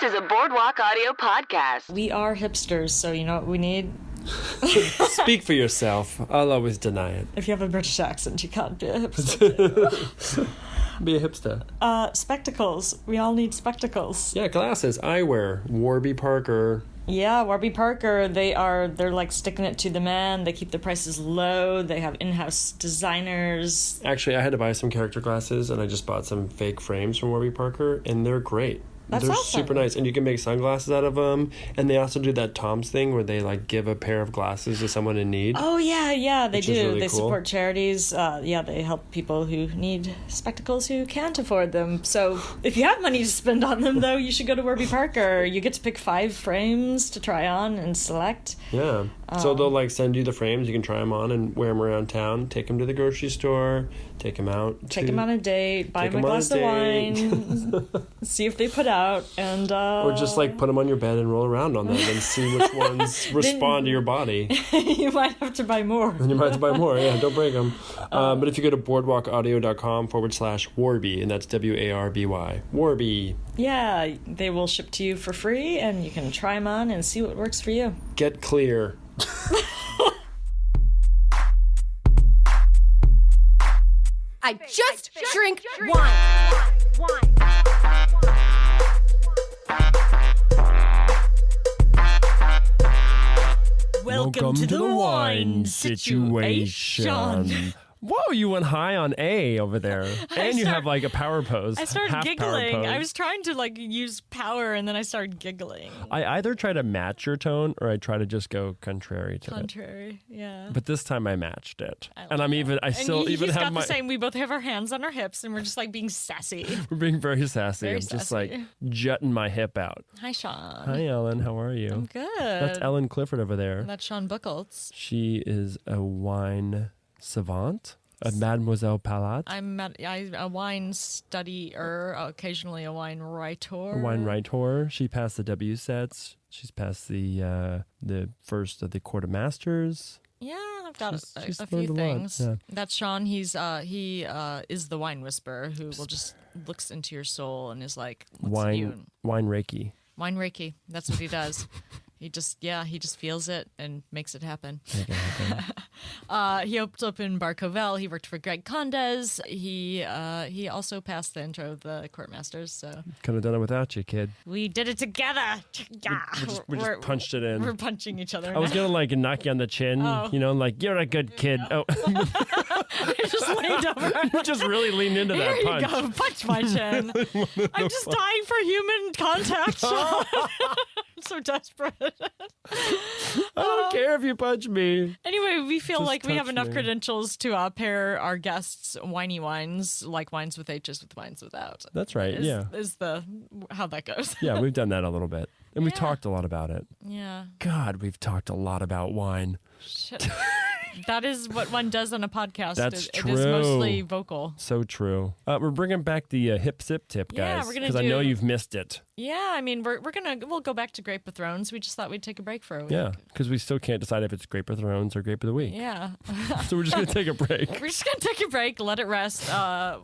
This is a Boardwalk Audio podcast. We are hipsters, so you know what we need? Speak for yourself. I'll always deny it. If you have a British accent, you can't be a hipster. Be a hipster. Spectacles. We all need spectacles. Yeah, glasses. Eyewear. Warby Parker. Yeah, Warby Parker, they're like sticking it to the man. They keep the prices low. They have in-house designers. Actually, I had to buy some character glasses, and I just bought some fake frames from Warby Parker, and they're great. That's They're awesome. super nice, and you can make sunglasses out of them. And they also do that Tom's thing where they like give a pair of glasses to someone in need. Oh yeah, they do. Really they cool. support charities. They help people who need spectacles who can't afford them. So if you have money to spend on them, though, you should go to Warby Parker. You get to pick 5 frames to try on and select. Yeah. So they'll like send you the frames. You can try them on and wear them around town. Take them to the grocery store. Take them out. Take them on a date. Buy them a glass of wine. See if they put out. And or just like put them on your bed and roll around on them and see which ones respond to your body. You might have to buy more. And you might have to buy more. Yeah, don't break them. But if you go to boardwalkaudio.com/Warby, and that's WARBY. Warby. Yeah, they will ship to you for free, and you can try them on and see what works for you. Get clear. I just drink wine. Welcome to the wine situation. Whoa, you went high on A over there. And you have like a power pose. I started half giggling. power pose. I was trying to like use power, and then I started giggling. I either try to match your tone or I try to just go contrary to it. Contrary, yeah. But this time I matched it. I And I'm like even, it. I still and even he's have got my... the same. We both have our hands on our hips, and we're just like being sassy. We're being very sassy. Very I'm just sassy. like jutting my hip out. Hi, Shaughn. Hi, Ellen. How are you? I'm good. That's Ellen Clifford over there. And that's Shaughn Buchholz. She is a wine savant, a Mademoiselle Palate. I'm a wine studier, occasionally a wine writer. A wine writer. She passed the W sets. She's passed the first of the Court of Masters. Yeah, I've got She's a few learned a lot, things. yeah. That's Shaughn. He is the wine whisperer who will just looks into your soul and is like, "What's you?" Wine Reiki. Wine Reiki. That's what he does. He just feels it and makes it happen. He opened up in Barcovell. He worked for Greg Condes. He also passed the intro of the Courtmasters. So Could have done it without you, kid. we did it together. Yeah, We just punched it in. We're punching each other. I was now. gonna like knock you on the chin, like you're a good kid. Oh, I just leaned over. you just really leaned into Here that you punch. go, punch my chin. I'm just dying for human contact, Shaughn. I'm so desperate. I don't care if you punch me. Anyway, we feel Just like we have touch enough me. credentials to pair our guests whiny wines, like wines with H's with wines without. That's right. Yeah. Is the how that goes. Yeah, we've done that a little bit. And we've Yeah. talked a lot about it. Yeah. God, we've talked a lot about wine. Shit. That is what one does on a podcast. That's It is true. mostly vocal. So true. We're bringing back the hip sip tip, Yeah, guys. we're gonna Because I know do- you've missed it. Yeah, I mean we'll go back to Grape of Thrones. We just thought we'd take a break for a week. Yeah, because we still can't decide if it's Grape of Thrones or Grape of the Week. Yeah. So we're just going to take a break. We're just gonna take a break, let it rest.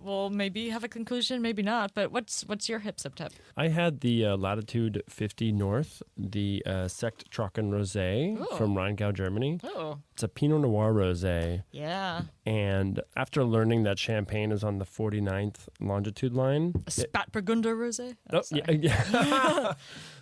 We'll maybe have a conclusion, maybe not. But what's your hip sip tip? I had the Latitude 50 North, the Sekt Trocken Rosé Ooh. from Rheingau, Germany. Oh, It's a Pinot Noir Rosé. yeah, And after learning that Champagne is on the 49th longitude line... a spatburgunder rosé. Oh, yeah.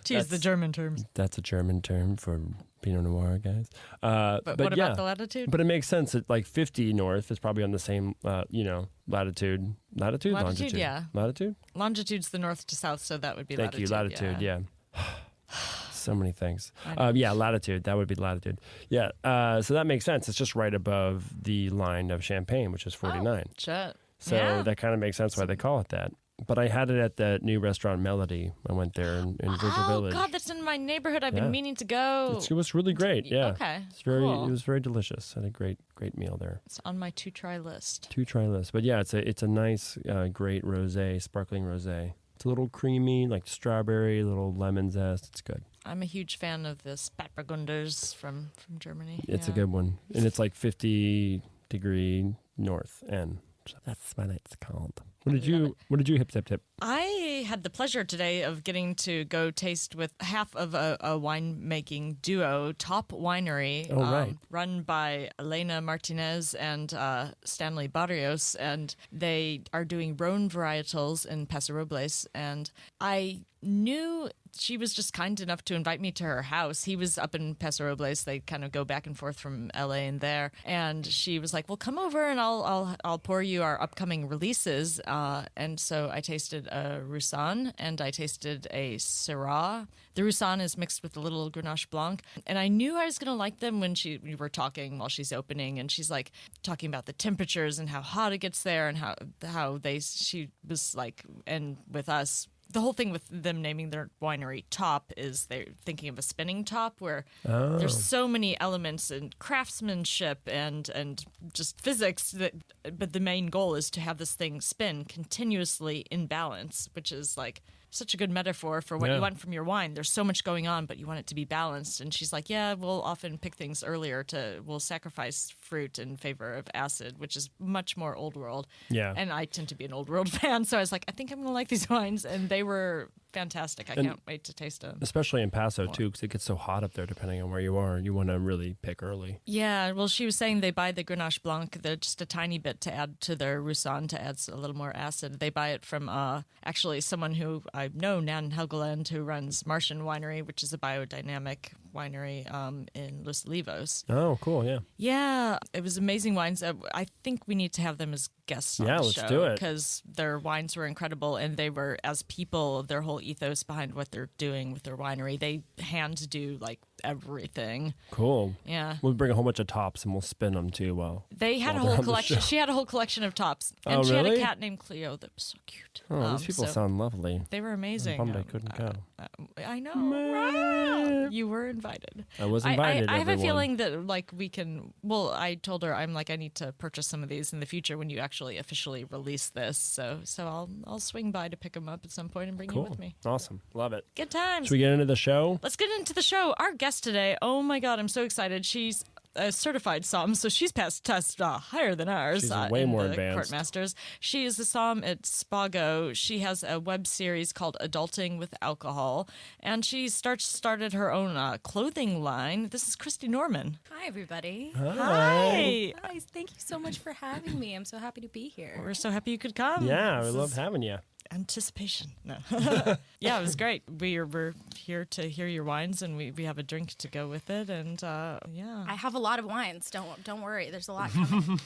To use the German term. That's a German term for Pinot Noir, guys. But what yeah. about the latitude? But it makes sense that like 50 North is probably on the same, latitude. Latitude? Longitude? Yeah. Latitude? Longitude's the north to south, so that would be Thank latitude. you. Latitude, yeah. So many things. I know. Latitude. That would be latitude. Yeah. So that makes sense. It's just right above the line of Champagne, which is 49. Oh, shit. So Yeah. that kind of makes sense why they call it that. But I had it at the new restaurant Melody. I went there in Virgil Oh Village. God, that's in my neighborhood. I've Yeah. been meaning to go. It was really great. Yeah. Okay, It's very. cool. It was very delicious. I had a great meal there. It's on my to-try list. To try list. But yeah, it's a nice, great rosé, sparkling rosé. It's a little creamy, like strawberry, little lemon zest. It's good. I'm a huge fan of the Spatburgunders from Germany. It's a Yeah. good one, and it's like 50 degree north and That's what it's called. What did you hip tip? I had the pleasure today of getting to go taste with half of a winemaking duo, Top Winery, Oh, right. run by Elena Martinez and Stanley Barrios, and they are doing Rhone varietals in Paso Robles, and I knew she was just kind enough to invite me to her house. He was up in Paso Robles. They kind of go back and forth from LA and there. And she was like, "Well, come over and I'll pour you our upcoming releases." And so I tasted a Roussanne and I tasted a Syrah. The Roussanne is mixed with a little Grenache Blanc, and I knew I was going to like them when we were talking while she's opening, and she's like talking about the temperatures and how hot it gets there and she was like, and with us. The whole thing with them naming their winery Top is they're thinking of a spinning top where there's so many elements and craftsmanship and just physics but the main goal is to have this thing spin continuously in balance, which is like such a good metaphor for what you want from your wine. There's so much going on, but you want it to be balanced. And she's like, yeah, we'll often pick things earlier we'll sacrifice fruit in favor of acid, which is much more old world. Yeah. And I tend to be an old world fan. So I was like, I think I'm going to like these wines. And they were fantastic. I can't wait to taste them. Especially in Paso, too, because it gets so hot up there depending on where you are. You want to really pick early. Yeah, well, she was saying they buy the Grenache Blanc, just a tiny bit to add to their Roussanne to add a little more acid. They buy it from actually someone who I know, Nan Helgeland, who runs Martian Winery, which is a biodynamic winery in Los Olivos. Oh, cool, yeah. Yeah, it was amazing wines. I think we need to have them as guests on the show. Yeah, let's do it. Because their wines were incredible, and they were, as people, their whole ethos behind what they're doing with their winery. They hand do, like, everything. Cool. Yeah. We'll bring a whole bunch of tops, and we'll spin them, too, They had a whole collection. She had a whole collection of tops. And she had a cat named Cleo that was so cute. Oh, these people sound lovely. They were amazing. I'm bummed I couldn't go. I know. You were invited. I was invited, I have a feeling that, like, we can... Well, I told her, I'm like, I need to purchase some of these in the future when you actually officially release this. So I'll swing by to pick them up at some point and bring you with me. Awesome. Love it. Good times. Should we get into the show? Let's get into the show. Our guest today, oh my God, I'm so excited. She's a certified somm, so she's passed tests higher than ours. She's way more the advanced. Courtmasters. She is a somm at Spago. She has a web series called Adulting with Alcohol, and she started her own clothing line. This is Cristie Norman. Hi, everybody. Hi. Guys, thank you so much for having me. I'm so happy to be here. We're so happy you could come. Yeah, we love having you. Anticipation. No. Yeah, it was great. We're here to hear your wines, and we have a drink to go with it, and yeah. I have a lot of wines. Don't worry. There's a lot coming.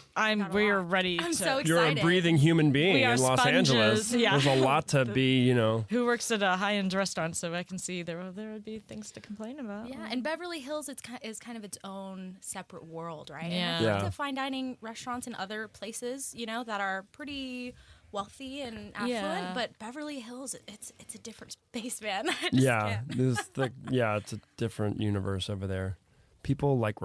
We're ready. I'm so excited. You're a breathing human being we are in Los sponges. Angeles. Yeah. There's a lot to be, Who works at a high-end restaurant, so I can see there would be things to complain about. Yeah, and Beverly Hills is kind of its own separate world, right? Yeah. And I like to fine dining restaurants in other places, that are pretty wealthy and affluent, but Beverly Hills, it's a different space, man. It's a different universe over there. People like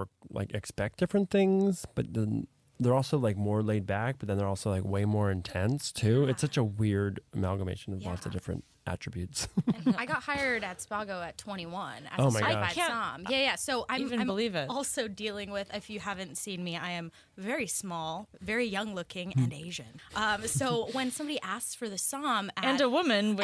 expect different things, but then they're also like more laid back, but then they're also like way more intense too. Yeah. It's such a weird amalgamation of lots of different attributes. And I got hired at Spago at 21 as a certified somm. Yeah. So I'm believe it. Also dealing with, if you haven't seen me, I am very small, very young looking, and Asian. So when somebody asks for the somm and a woman,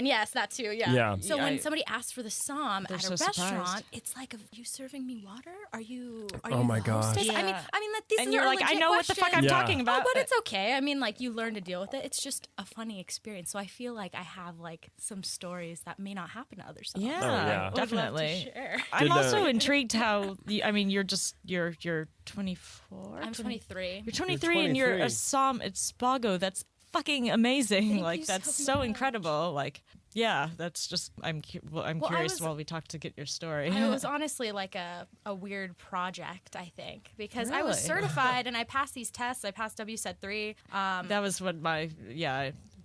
yes, that too. Yeah. So when somebody asks for the somm at a restaurant, surprised. It's like, are you serving me water? Are you? Oh my gosh. Yeah. I mean, like these. And you're like, I know what the fuck I'm talking about. Oh, but it's okay. I mean, like you learn to deal with it. It's just a funny experience. So I feel like I have like some stories that may not happen to others. Yeah, definitely. I'm also intrigued how you're 24. I'm 23. You're 23 and you're a somm at Spago. That's fucking amazing. That's so incredible. Like, yeah, that's just I'm curious while we talk to get your story. It was honestly like a weird project, I think, because I was certified and I passed these tests. I passed WSET 3. That was what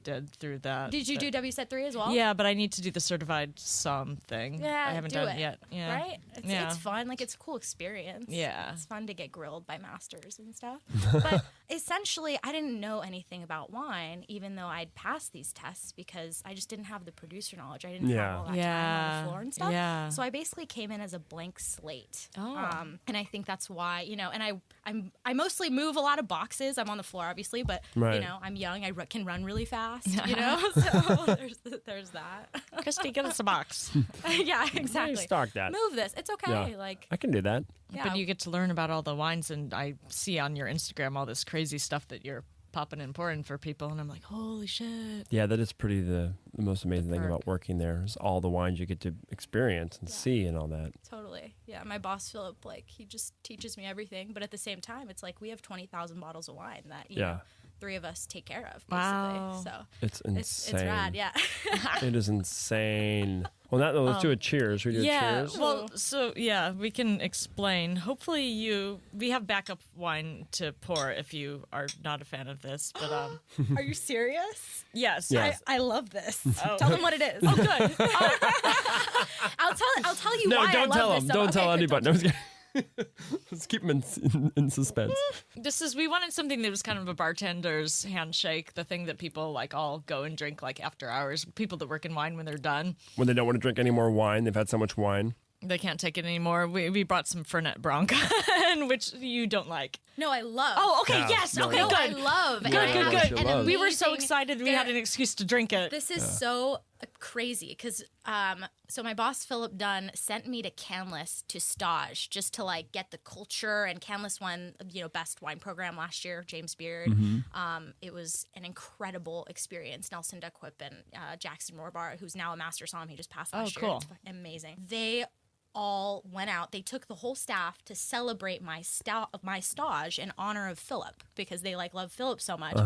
did through that. Did you do WSET 3 as well? Yeah, but I need to do the certified somm thing. Yeah, I haven't do done it. it yet. Yeah. Right? It's fun. Like, it's a cool experience. Yeah. It's fun to get grilled by masters and stuff. But essentially, I didn't know anything about wine, even though I'd passed these tests, because I just didn't have the producer knowledge. I didn't have all that time on the floor and stuff. Yeah. So I basically came in as a blank slate. Oh. And I think that's why, and I mostly move a lot of boxes. I'm on the floor, obviously, but, Right. I'm young. I can run really fast, So there's that. Cristie, give us a box. Yeah, exactly. Stock that. Move this. It's okay. Yeah. Like, I can do that. yeah. But you get to learn about all the wines, and I see on your Instagram all this crazy stuff that you're popping and pouring for people, and I'm like, holy shit. Yeah, that is pretty the most amazing thing about working there is all the wines you get to experience and see and all that. Totally. Yeah, my boss, Philip, he just teaches me everything. But at the same time, it's like we have 20,000 bottles of wine that, you know, 3 of us take care of, basically. Wow. So It's insane. It's rad, yeah. It is insane. Well, let's do a cheers. We do a cheers. Well, so we can explain. Hopefully we have backup wine to pour if you are not a fan of this, but Are you serious? yes. Yeah. I love this. Oh. Tell them what it is. Oh, good. I'll tell you No, why don't I tell love them. this. Don't Okay, tell good. anybody. No, I'm just kidding. Let's keep them in suspense. We wanted something that was kind of a bartender's handshake, the thing that people like all go and drink like after hours. People that work in wine when they're done. When they don't want to drink any more wine, they've had so much wine. They can't take it anymore. We brought some Fernet Branca, which you don't like. No, I love. Oh, okay, Yeah. yes, No, okay, No, good. I love. Yeah, and good, I have good. an Love. We were so amazing- excited we had an excuse to drink it. This is so crazy because so my boss Philip Dunn sent me to Canlis to stage just to like get the culture, and Canlis won best wine program last year. James Beard. It was an incredible experience. Nelson Duckwip and Jackson Morbar, who's now a master somm. He just passed last year. cool. It's amazing. They all went out. They took the whole staff to celebrate my stage in honor of Philip because they love Philip so much.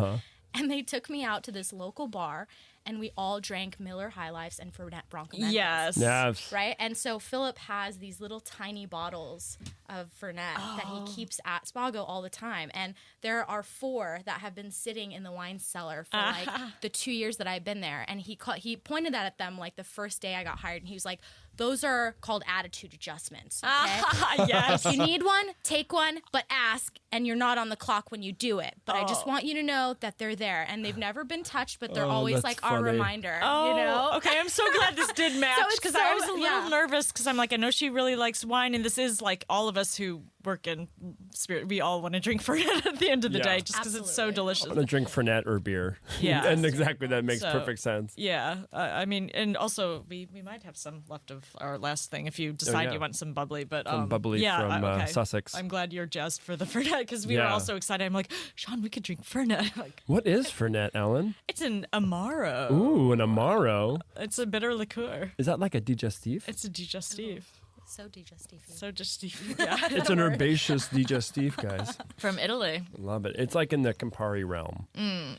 And they took me out to this local bar, and we all drank Miller High Lifes and Fernet Branca. Yes. Yes. Right? And so Philip has these little tiny bottles of Fernet that he keeps at Spago all the time. And there are 4 that have been sitting in the wine cellar for the 2 years that I've been there. And he pointed that at them the first day I got hired, and he was like, those are called attitude adjustments. Okay? Yes. If you need one, take one, but ask, and you're not on the clock when you do it. But I just want you to know that they're there, and they've never been touched, but they're always that's our funny. Okay, reminder. I'm so glad this did match it's because so- I was a little yeah. nervous because I'm like, I know she really likes wine, and this is like all of us who work in spirit. We all want to drink Fernet at the end of the Yeah. day just because it's so Absolutely. delicious. I'm going to drink Fernet or beer. Yeah. And exactly, that makes So- perfect sense. Yeah, I mean, and also we might have some left of our last thing if you decide yeah. you want some bubbly. But Some bubbly from okay. Sussex. I'm glad you're jazzed for the Fernet because we were Yeah. all so excited. I'm like, Shaughn, we could drink Fernet. Like, What is Fernet, Ellen? it's an amaro. Ooh, an amaro. It's a bitter liqueur. Is that like a digestif? It's a digestif. So digestive. So digestif. Yeah. It's an herbaceous digestif, guys. From Italy. Love it. It's like in the Campari realm,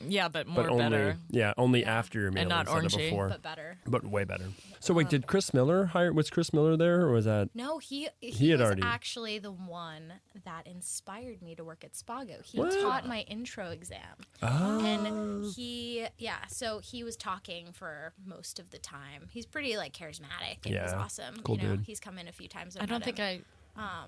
Yeah, but more but only better. only after your meal not instead of orangey. before, But better. but way better. So wait, did Chris Miller hire? Was Chris Miller there, or was that? No, he had was already- actually the one that inspired me to work at Spago. He What? taught my intro exam. Oh. And so he was talking for most of the time. He's pretty charismatic and he's Yeah, awesome. cool dude. He's come in a few times. I don't think I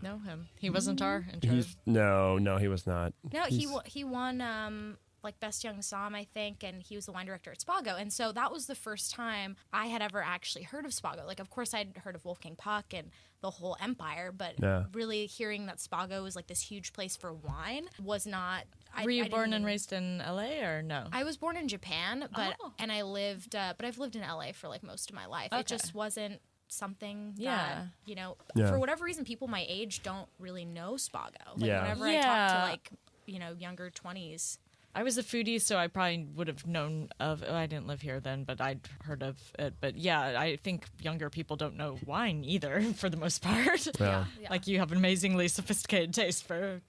know him. He wasn't our intro. No, he was not. No, He's- he won Best Young Somm, I think, and he was the wine director at Spago. And so that was the first time I had ever actually heard of Spago. Of course, I'd heard of Wolfgang Puck and the whole empire, but Yeah. really hearing that Spago was this huge place for wine was not. Were you I born didn't and even- raised in LA or no? I was born in Japan, but Oh. and I lived, but I've lived in LA for most of my life. It Okay. just wasn't something Yeah. that Yeah. for whatever reason people my age don't really know Spago. Yeah. Whenever I talk to younger 20s. I was a foodie, so I probably would have known of. I didn't live here then, but I'd heard of it. But yeah, I think younger people don't know wine either, for the most part. Yeah. Yeah. Like you have an amazingly sophisticated taste for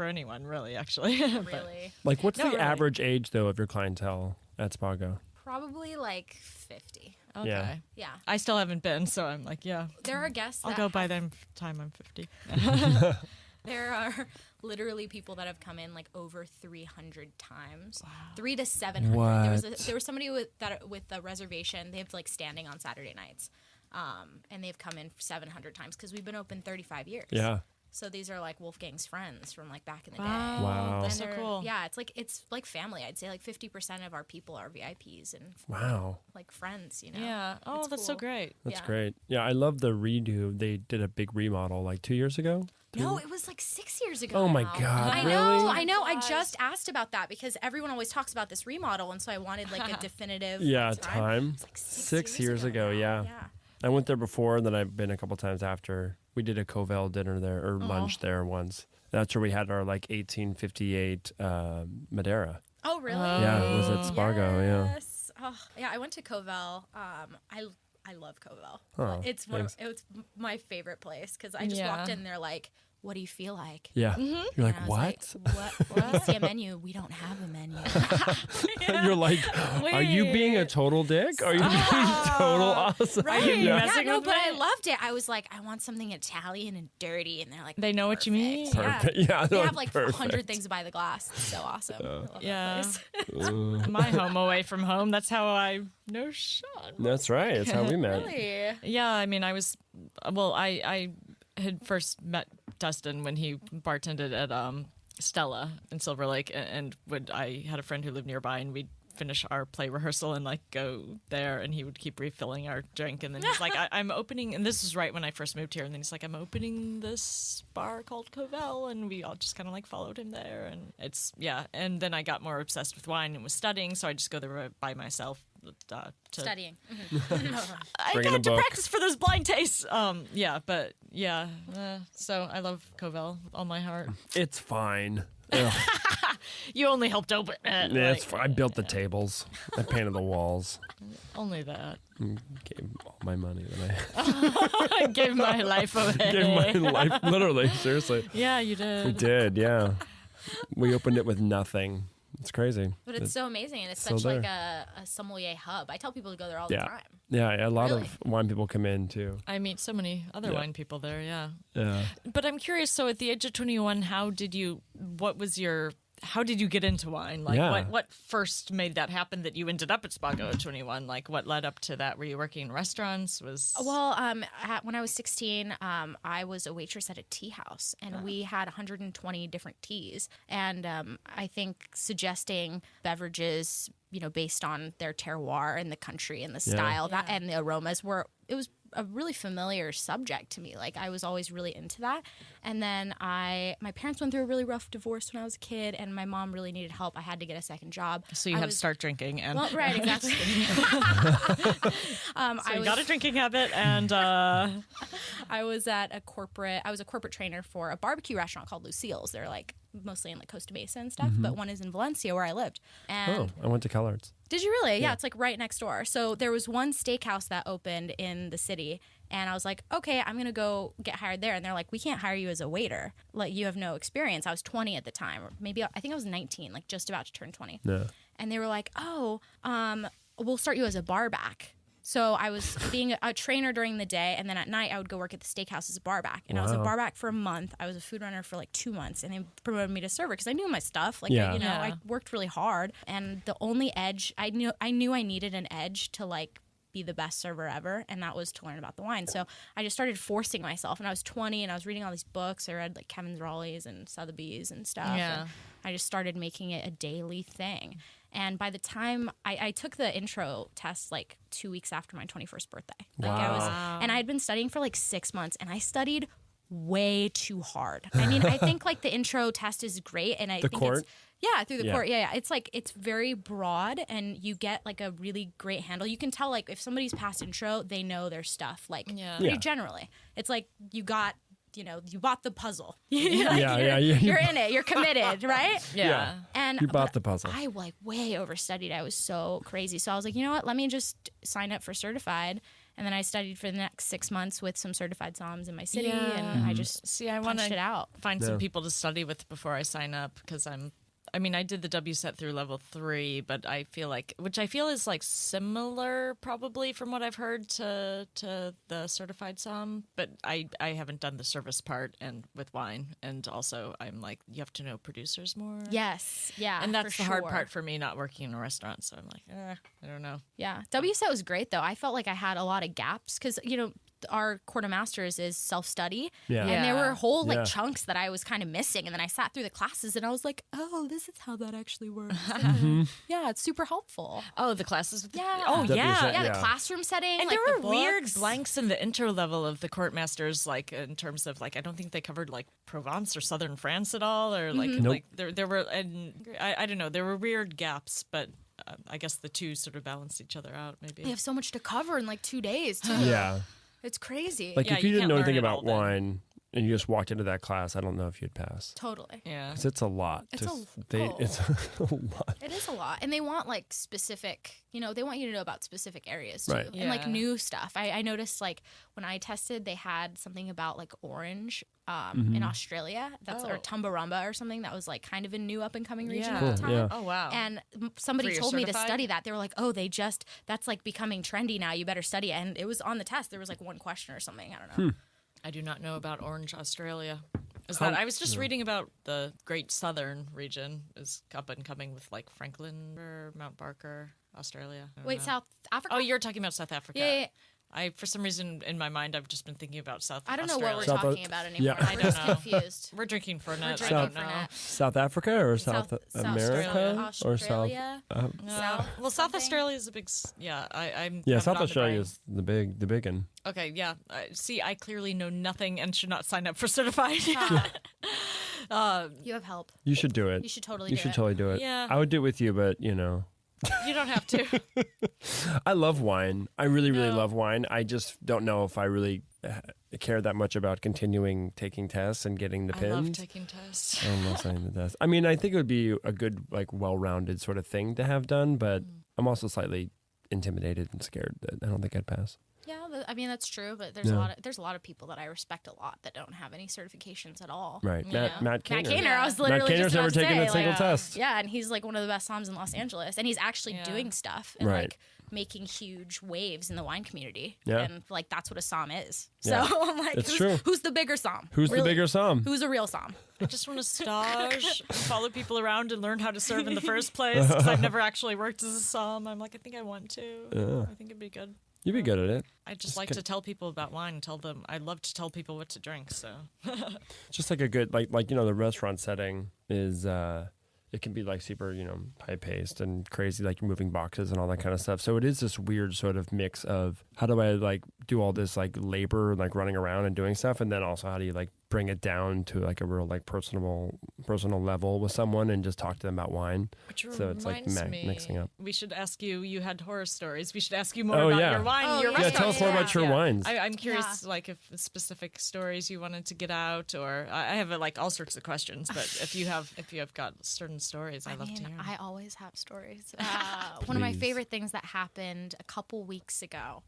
anyone, really, actually. But- Really. Like, what's No, the really. average age though of your clientele at Spago? Probably 50. okay. Yeah. Yeah. I still haven't been, so I'm like, yeah. There are guests I'll that go by have- the time I'm 50. There are literally people that have come in like over 300 times. Wow. 300 to 700. There was somebody with a reservation. They have like standing on Saturday nights. And they've come in 700 times because we've been open 35 years. Yeah. So these are like Wolfgang's friends from like back in the day. Wow. That's so cool. Yeah, it's like family. I'd say like 50% of our people are VIPs and like friends, you know. Yeah. Oh, it's that's cool. so great. That's great. Yeah, I love the redo. They did a big remodel like 2 years ago. No, it was like 6 years ago. Oh my now. God, I really? I know. I just asked about that because everyone always talks about this remodel, and so I wanted like a definitive time. It's like 6 years ago, now. yeah. I went there before, and then I've been a couple times after. We did a Covell dinner there, or lunch there once. That's where we had our like 1858 Madeira. Oh, really? Yeah, it was at Spago, yes. Oh, yeah, I went to Covell. I love Covell. Oh, it's my favorite place because I just walked in there like, what do you feel like? Yeah. You're like, what? When you see a menu, we don't have a menu. You're like, are you being a total dick? Are you being total awesome? Right. Yeah, no, but I loved it. I was like, I want something Italian and dirty. And they're like, They know what you mean? Perfect. Yeah, they have like 100 things by the glass. It's so awesome. I love that place. My home away from home. That's how I know Shaughn. That's right. That's how we met. Really? Yeah, I mean, I had first met Dustin when he bartended at Stella in Silver Lake, and I had a friend who lived nearby, and we'd finish our play rehearsal and like go there, and he would keep refilling our drink, and then he's like, I'm opening, and this is right when I first moved here, and then he's like, I'm opening this bar called Covell, and we all just kind of like followed him there, and and then I got more obsessed with wine and was studying, so I just go there by myself. Studying. I got to practice for those blind tastes. So I love Covell with all my heart. It's fine. You only helped open it. Yeah, it's fine. I built the tables. I painted the walls. Only that. Gave all my money that I gave my life away. Gave my life, literally, seriously. Yeah, you did. We did, yeah. We opened it with nothing. It's crazy. But it's so amazing, and it's such like a sommelier hub. I tell people to go there all the time. Yeah, a lot of wine people come in too. I meet so many other wine people there, yeah. Yeah. But I'm curious, so at the age of 21, how did you get into wine? Like what first made that happen that you ended up at Spago at 21? Like what led up to that? Were you working in restaurants? Well, when I was 16, I was a waitress at a tea house, and we had 120 different teas. And I think suggesting beverages, based on their terroir and the country and the style and the aromas it was a really familiar subject to me. Like I was always really into that. And then my parents went through a really rough divorce when I was a kid, and my mom really needed help. I had to get a second job. So you had to start drinking, and right, exactly. You got a drinking habit, and I was a corporate trainer for a barbecue restaurant called Lucille's. They're like mostly in like Costa Mesa and stuff, but one is in Valencia where I lived. And I went to Kellards. Did you really? Yeah, it's like right next door. So there was one steakhouse that opened in the city, and I was like, okay, I'm going to go get hired there. And they're like, we can't hire you as a waiter. Like, you have no experience. I was 20 at the time, or maybe I think I was 19, like just about to turn 20. Yeah. And they were like, we'll start you as a bar back. So I was being a trainer during the day, and then at night I would go work at the steakhouse as a bar back. And I was a bar back for a month. I was a food runner for like 2 months, and they promoted me to server because I knew my stuff. Like, I worked really hard. And the only edge, I knew I needed an edge to like be the best server ever, and that was to learn about the wine. So I just started forcing myself, and I was 20, and I was reading all these books. I read like Kevin's Raleigh's and Sotheby's and stuff. Yeah. And I just started making it a daily thing. And by the time I took the intro test like 2 weeks after my 21st birthday. Like and I had been studying for like 6 months, and I studied way too hard. I mean, I think like the intro test is great, and I think it's through the court. Yeah. It's like it's very broad, and you get like a really great handle. You can tell like if somebody's passed intro, they know their stuff. Like pretty generally, it's like you got. You bought the puzzle. You're in it. You're committed, right? Yeah. And you bought the puzzle. I like way overstudied. I was so crazy. So I was like, you know what? Let me just sign up for certified. And then I studied for the next 6 months with some certified somms in my city, and I just I want punched it out. Find some people to study with before I sign up, because I mean, I did the W set through level 3, but I feel like, which I feel is like similar probably from what I've heard to the certified somm, but I haven't done the service part and with wine, and also I'm like, you have to know producers more. Yes, yeah, and that's for the hard sure. part for me not working in a restaurant. So I'm like, I don't know. Yeah, WSET was great though. I felt like I had a lot of gaps because our quartermasters is self-study, Yeah. and there were whole Yeah. chunks that I was kind of missing, and then I sat through the classes and I was like, oh, this is how that actually works. Yeah, it's super helpful. Oh, the classes. Yeah. Oh, WSET, yeah. Yeah, Yeah. the classroom setting, And like there the were weird books. blanks in the intro level of the courtmasters, like in terms of like I don't think they covered like Provence or southern France at all, or like Nope. like there were, and I don't know, there were weird gaps, but I guess the two sort of balanced each other out. Maybe They have so much to cover in like 2 days too. Yeah. It's crazy. Like Yeah, if you you didn't can't know learn anything it all about then. wine and you just walked into that class, I don't know if you'd pass. Totally. yeah. 'Cause it's a lot. It's It's a lot. It is a lot. And they want like specific, they want you to know about specific areas too. Right. And like Yeah. new stuff. I noticed like when I tested, they had something about like orange Mm-hmm. in Australia. That's or Oh. Tumbarumba or something that was like kind of a new up and coming region Yeah. at the Cool, time. yeah. Oh wow. And somebody For your told me to certified? study that. They were like, oh, that's like becoming trendy now. You better study it. And it was on the test. There was like one question or something. I don't know. I do not know about Orange, Australia. Is that I was just reading about the Great Southern region is up and coming with like Franklin or Mount Barker, Australia. I don't Wait, know. South Africa? Oh, you're talking about South Africa. Yeah. I for some reason in my mind I've just been thinking about South. I don't know Australia. what we're South- talking about anymore. yeah. I'm I just don't know. confused. We're drinking Fernet. We're I drinking don't know. Fernet. South Africa or South America or South? Australia. Well, South something? Australia is a big. I'm. Yeah, have it South on the Australia brain. is the big one. Okay, yeah. See, I clearly know nothing and should not sign up for certified. You have help. You should do it. You should totally You do should it. totally do it. Yeah. I would do it with you, but You don't have to. I love wine. I really, really No. love wine. I just don't know if I really care that much about continuing taking tests and getting the I pins. love taking tests. I love signing the test. I mean, I think it would be a good, like, well-rounded sort of thing to have done, but I'm also slightly intimidated and scared that I don't think I'd pass. Yeah, I mean that's true, but there's a lot of people that I respect a lot that don't have any certifications at all. Right. Yeah. Matt Kaner. Matt Kaner, I was literally Kaner's just never about to taken say, a single like, test. Yeah, and he's like one of the best somms in Los Angeles, and he's actually Yeah. doing stuff and Right. like making huge waves in the wine community. Yeah. And like that's what a somm is. Yeah. So I'm like, It's true. who's the bigger somm? Who's the Really? bigger somm? Who's a real somm? I just want to stage, follow people around, and learn how to serve in the first place. Because I've never actually worked as a somm. I'm like, I think I want to. Yeah. I think it'd be good. You'd be good at it. I just like to tell people about wine and tell them. I love to tell people what to drink. So Just like a good, like the restaurant setting is, it can be like super, high paced and crazy, like you're moving boxes and all that kind of stuff. So it is this weird sort of mix of how do I like do all this like labor, like running around and doing stuff, and then also how do you like bring it down to like a real like personal level with someone and just talk to them about wine. which So it's like reminds me, mixing up. We should ask you. You had horror stories. We should ask you more Oh, about yeah. your wine. Oh, your yeah. Yeah, restaurant tell us more about stories. your wines. I'm curious, like if specific stories you wanted to get out, or I have like all sorts of questions. But if you have got certain stories, I'd love to hear. I always have stories. One of my Please. favorite things that happened a couple weeks ago.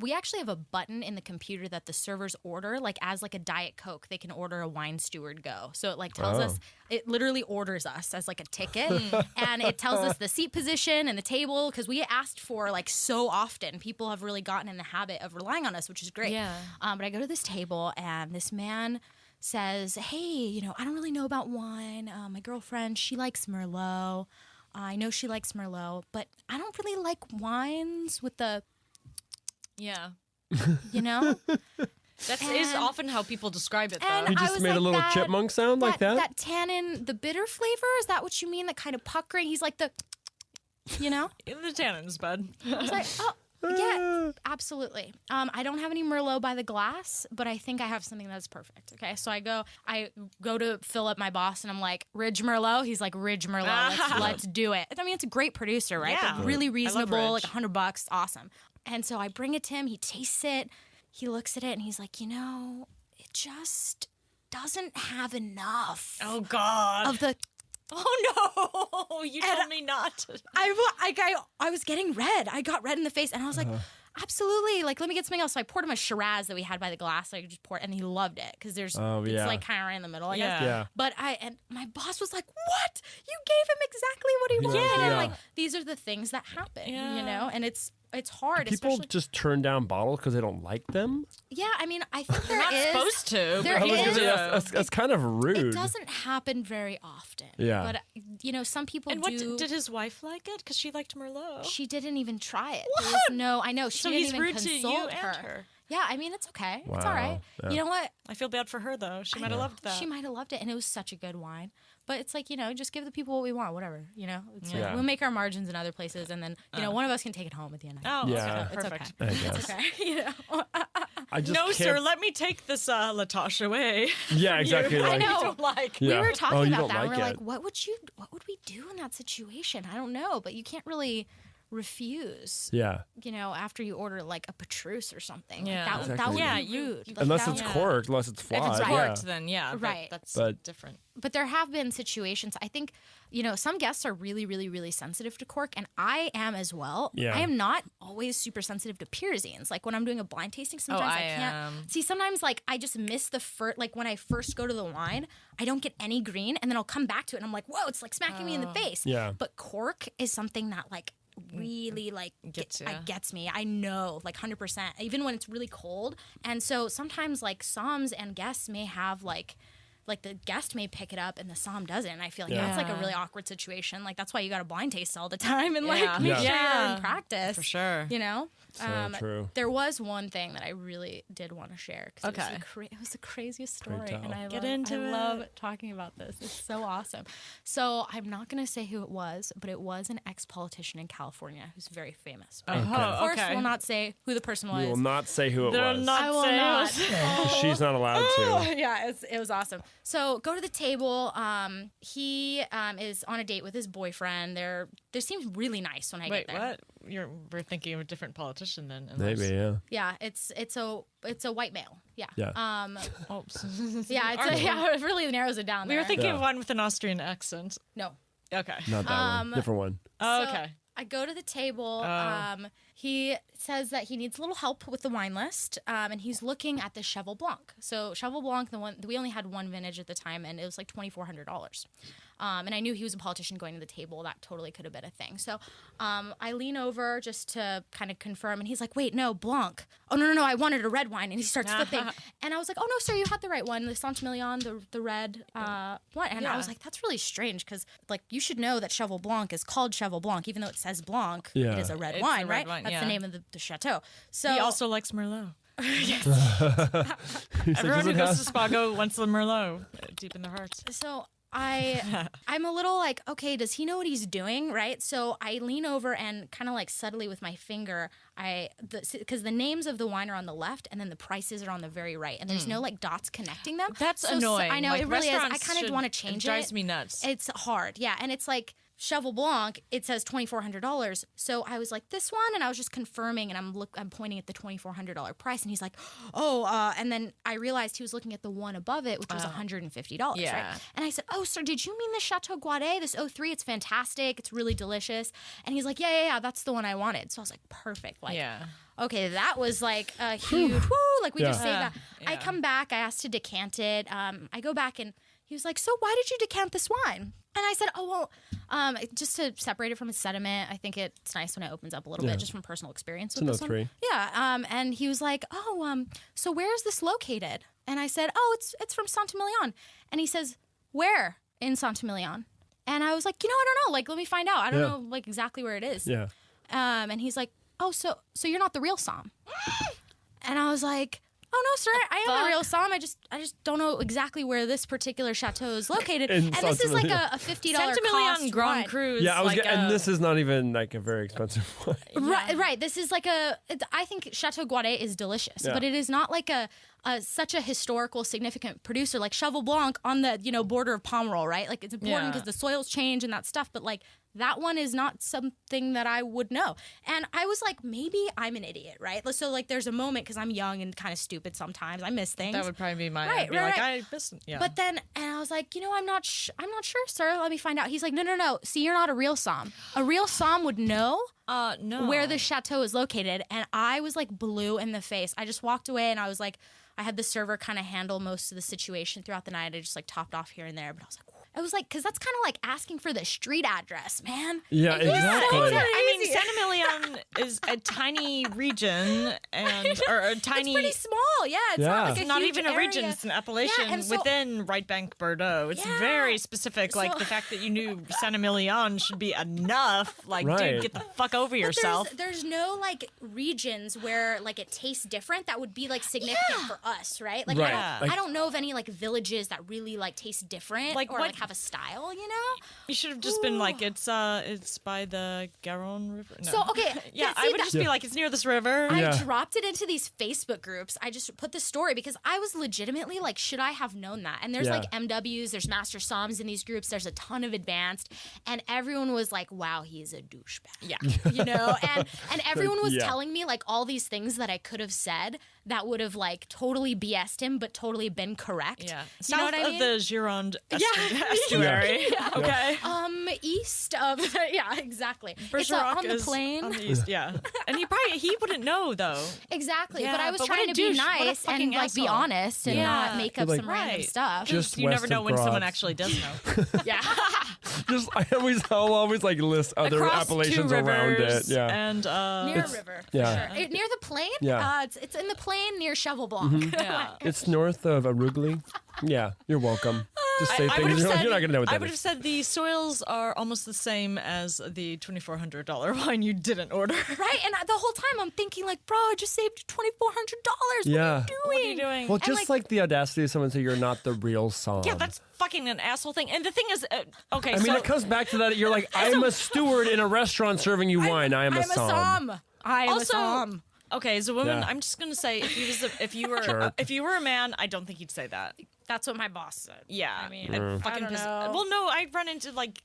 We actually have a button in the computer that the servers order, like as like a Diet Coke, they can order a wine steward go. So it like tells us, it literally orders us as like a ticket, and it tells us the seat position and the table because we asked for like so often. People have really gotten in the habit of relying on us, which is great. Yeah. But I go to this table and this man says, hey, I don't really know about wine. My girlfriend, she likes Merlot. I know she likes Merlot, but I don't really like wines with the, Yeah. That is often how people describe it, though. and You I just was made a like, little that- chipmunk sound like that? That tannin, the bitter flavor, is that what you mean? That kind of puckering? He's like the, In the tannins, bud. I was like, oh, yeah, absolutely. I don't have any Merlot by the glass, but I think I have something that's perfect. Okay, so I go to fill up my boss, and I'm like, Ridge Merlot. He's like, Ridge Merlot. Let's do it. I mean, it's a great producer, right? Yeah. But really reasonable, like Ridge. $100, awesome. And so I bring it to him. He tastes it. He looks at it, and he's like, it just doesn't have enough Oh God. of the. Oh no! You told me not to. I was getting red. I got red in the face, and I was like, absolutely. Like, let me get something else. So I poured him a Shiraz that we had by the glass. So I could just pour it, and he loved it because it's like kind of right in the middle, I guess. Yeah. But and my boss was like, "What? You gave him exactly what he wanted." And like, these are the things that happen, you know, and it's hard. People just turn down bottles because they don't like them. Yeah, I mean, I think They're not supposed to. There is. That's kind of rude. It doesn't happen very often. Yeah. But, you know, some people And do. what did his wife like it? Because she liked Merlot. She didn't even try it. What? There was no, I know. She So didn't he's even rude to you consult and her. Yeah, I mean, it's okay. It's Wow. all right. Yeah. You know what? I feel bad for her, though. She might have loved that. She might have loved it, and it was such a good wine. But it's like, you know, just give the people what we want, whatever. You know, it's like, Yeah. we'll make our margins in other places, and then, you know, one of us can take it home at the end of the night. Oh, Yeah. okay. It's Perfect. okay. I guess. It's okay. You know? I just No, can't... sir, let me take this Latasha away. Yeah, exactly. I Like, know. Don't like. Yeah. We were Oh, talking you about don't that. like We're it. like, what would we do in that situation? I don't know, but you can't really refuse. Yeah. You know, after you order like a Petrus or something. Yeah. Like, that Exactly. would Yeah, be rude. Like, Unless that it's would- corked, unless it's flawed. If it's yeah. corked, then yeah. Right. That's But- different. But there have been situations, I think, you know, some guests are really, really, really sensitive to cork, and I am as well. Yeah. I am not always super sensitive to pyrazines. Like when I'm doing a blind tasting, sometimes I I can't. am. See, sometimes like I just miss the first, like when I first go to the wine, I don't get any green, and then I'll come back to it, and I'm like, whoa, it's like smacking me in the face. Yeah. But cork is something that like really like Gets ya. gets me. I know, like 100%, even when it's really cold. And so sometimes like somms and guests may have like the guest may pick it up and the somm doesn't. And I feel like that's like a Yeah. really awkward situation. Like that's why you got to blind taste all the time and like Yeah. make Yeah. sure you're Yeah. in practice. For sure. You know? So true. There was one thing that I really did want to share because Okay. it was the craziest Pray story, tell. and I Get love, into I it. love talking about this. It's so awesome. So I'm not going to say who it was, but it was an ex-politician in California who's very famous. But Oh, of course, okay. will not say who the person was. We will not say who it They're was. not I will say not. who's- She's not allowed to. Yeah, it was awesome. So go to the table. He is on a date with his boyfriend. They seems really nice when I Wait, get there. what? We're thinking of a different politician then. Maybe, yeah. Yeah, it's a white male. Yeah. Yeah. Oops. Yeah, it really narrows it down. We were there. thinking Yeah. of one with an Austrian accent. No. Okay. Not that one. Different one. Oh, So okay. I go to the table. Oh. He says that he needs a little help with the wine list, and he's looking at the Cheval Blanc. So Cheval Blanc, the one we only had one vintage at the time, and it was like $2,400. And I knew he was a politician going to the table. That totally could have been a thing. So I lean over just to kind of confirm, and he's like, "Wait, no, Blanc. Oh no, I wanted a red wine." And he starts flipping, and I was like, "Oh no, sir, you had the right one, the Saint-Emilion, the red one." And I was like, "That's really strange because like you should know that Cheval Blanc is called Cheval Blanc, even though it says Blanc. Yeah. It is a red It's wine, a red right? wine, That's yeah. the name of the chateau." So He also likes Merlot. He's Everyone who like, goes to Spago wants the Merlot deep in their hearts. So I'm a little like, okay, does he know what he's doing, right? So I lean over and kind of like subtly with my finger, because the names of the wine are on the left and then the prices are on the very right, and there's no like dots connecting them. That's So annoying. I know, Like, it really is. I restaurants kind of should- want to change it drives it. me nuts. It's hard, yeah, and it's like Cheval Blanc, it says $2,400. So I was like, this one, and I was just confirming, and I'm pointing at the $2,400 price, and he's like, and then I realized he was looking at the one above it, which was $150, Yeah. right? And I said, "Oh, sir, did you mean the Chateau Guadet, this 03? It's fantastic. It's really delicious." And he's like, yeah, that's the one I wanted. So I was like, perfect. Like, Yeah. okay, that was like a huge, like we just saved that. Yeah. I come back, I asked to decant it. I go back and he was like, "So why did you decant this wine?" And I said, "Oh, well, just to separate it from its sediment. I think it's nice when it opens up a little bit just from personal experience with It's this an one." 03. Yeah. And he was like, "Oh, so where is this located?" And I said, "Oh, it's from Saint-Emilion." And he says, "Where in Saint-Emilion?" And I was like, I don't know. Like, let me find out. I don't know like exactly where it is. Yeah. And he's like, "Oh, so you're not the real somm?" And I was like, "Oh no, sir, I am the real somm. I just don't know exactly where this particular chateau is located." In And this is like Saint-Emilion. a $50 Saint-Emilion cost Grand wine. Cru. Yeah, I was like and this is not even like a very expensive one. Right. This is like I think Chateau Guadet is delicious, Yeah. but it is not like such a historical significant producer like Cheval Blanc on the border of Pomerol, right? Like it's important Yeah. because the soils change and that stuff, but like that one is not something that I would know. And I was like, maybe I'm an idiot, right? So like there's a moment because I'm young and kind of stupid sometimes. I miss things. That would probably be my. Right, I'd be right, like, right. I missed. Yeah. But then, and I was like, I'm not sure, sir. Let me find out. He's like, no. See, you're not a real somm. A real somm would know No. where the chateau is located, and I was like blue in the face. I just walked away, and I was like, I had the server kind of handle most of the situation throughout the night. I just like topped off here and there, but I was like, because that's kind of like asking for the street address, man. Yeah, exactly. I mean, San Emilion is a tiny region or a tiny. It's pretty small, yeah. It's not like It's a not huge even a area. region. It's an appellation and so- within Right Bank Bordeaux. It's very specific. Like the fact that you knew San Emilion should be enough. Like, dude, get the fuck over yourself. There's no like regions where like it tastes different that would be like significant for us, right? Like, I don't know of any like villages that really like taste different Like, or what- like have a style, you know? You should have just been like, it's by the Garonne River. No. So, okay. Yeah, see, I would just be like, it's near this river. I dropped it into these Facebook groups. I just put the story because I was legitimately like, should I have known that? And there's like MWs, there's master somms in these groups. There's a ton of advanced, and everyone was like, wow, he's a douchebag. Yeah. You know, and everyone was telling me like all these things that I could have said that would have like totally BS'd him, but totally been correct. Yeah. You know South what I mean? of the Gironde estuary. Okay. East of exactly. It's Bergerac on the is plain. on the east, yeah. And he wouldn't know though. Exactly. Yeah, but I was but what trying a to be douche. What a nice and fucking like be asshole. honest and not make up Like- some random Right. stuff. Just You never west know of when someone Graz. actually does know. Yeah. I'll always like list other Across appellations two around it. rivers Yeah. And Near a river. For yeah. Sure. Near the plain? Yeah. It's in the plain near Cheval Blanc. yeah. It's north of Arugli. Yeah, you're welcome. Just say I things. would've You're, like, said- you're not gonna know what I that would have is. said the soils are almost the same as the $2,400 wine you didn't order. Right? And the whole time I'm thinking like, bro, I just saved you $2,400. Yeah. What are you doing? Well, And, just like the audacity of someone to say you're not the real somm. Yeah, that's fucking an asshole thing. And the thing is, okay, I mean, so it comes back to that. You're like, I'm a steward in a restaurant serving you wine. I am a somm. I am Also- a somm. okay, as a woman, Yeah. I'm just gonna say if you were Jerk. if you were a man, I don't think you'd say that. That's what my boss said. Yeah, I mean, it I fucking don't pisses. know. Well, no, I run into like,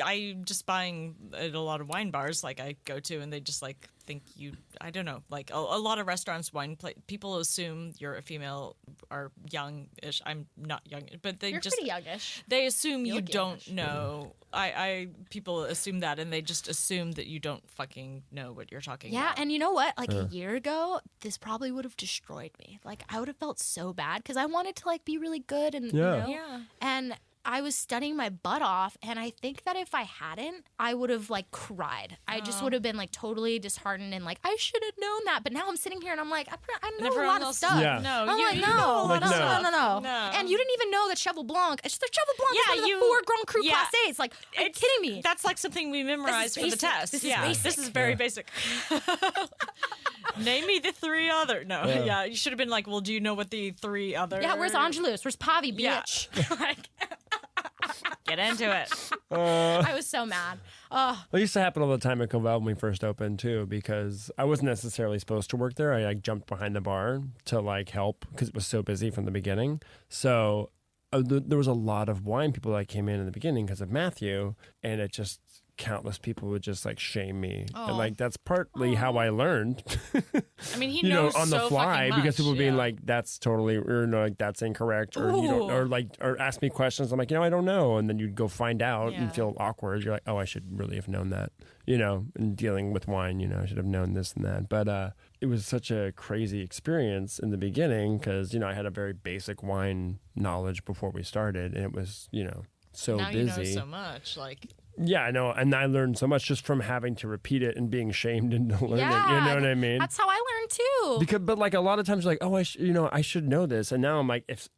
I just buying at a lot of wine bars like I go to, and they just like think you. I don't know, like a lot of restaurants, people assume you're a female or young-ish. I'm not young, but they You're just pretty youngish. they assume you look don't know. People assume that, and they just assume that you don't fucking know what you're talking Yeah, about. and you know what? Like a year ago, this probably would have destroyed me. Like I would have felt so bad because I wanted to like be really good and Yeah. you know, and I was studying my butt off, and I think that if I hadn't, I would have like cried. I just would have been like totally disheartened and like I should have known that. But now I'm sitting here and I'm like I know Everyone a lot of else- stuff. Yeah. No, I'm you, like, you no, know a lot Like, of no. stuff. no. And you didn't even know that Cheval Blanc. It's the Cheval Blanc. Yeah, is one of the you- 4 Grand Cru yeah. Class A's. Like, are you kidding me? That's like something we memorized for the basic. test. This is yeah, basic. this is very basic. Name me the 3 other. No, yeah, you should have been like, well, do you know what the 3 other? Yeah, where's Angelus? Where's Pavi, Yeah. bitch? Like, Get into it. I was so mad. It used to happen all the time at Covell when we first opened too, because I wasn't necessarily supposed to work there. I like jumped behind the bar to like help because it was so busy from the beginning. So there was a lot of wine people that came in the beginning because of Matthew, and it just countless people would just like shame me, and like that's partly how I learned. I mean, he You know, knows on the so fly, fucking because much, people being yeah. like, "That's totally," or no, like that's incorrect, or you don't, or ask me questions. I'm like, I don't know, and then you'd go find out Yeah. and feel awkward. You're like, oh, I should really have known that, in dealing with wine, I should have known this and that. But it was such a crazy experience in the beginning because I had a very basic wine knowledge before we started, and it was so now busy. you know so much. Like, Yeah, I know, and I learned so much just from having to repeat it and being shamed into learning. Yeah, You know what I mean? That's how I learned too. But like a lot of times, you're like, oh, I should know this, and now I'm like, if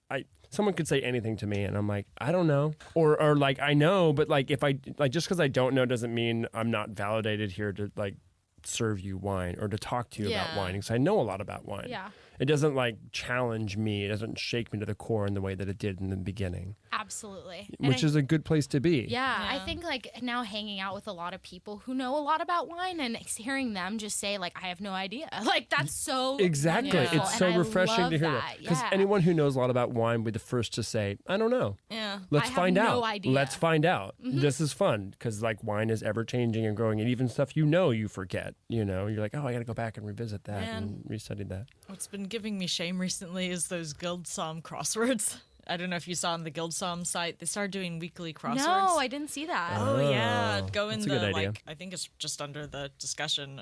someone could say anything to me, and I'm like, I don't know, or like I know, but like if I like just because I don't know doesn't mean I'm not validated here to like serve you wine or to talk to you about Yeah. wine because I know a lot about wine. Yeah. It doesn't like challenge me. It doesn't shake me to the core in the way that it did in the beginning, Absolutely. And which is a good place to be. Yeah, I think like now hanging out with a lot of people who know a lot about wine and hearing them just say like I have no idea. Like that's so Exactly. wonderful, It's and so I refreshing love to hear that. Because Yeah. anyone who knows a lot about wine would be the first to say, I don't know. yeah. Let's I have find no out. idea. Let's find out. This is fun because like wine is ever changing and growing, and even stuff you forget. You're like, oh, I got to go back and revisit that Man. and restudy that. What's been giving me shame recently is those Guild Somm crosswords. I don't know if you saw on the Guild Somm site, they started doing weekly crosswords. No, I didn't see that. Oh yeah, go in that's a good the idea. I think it's just under the discussion,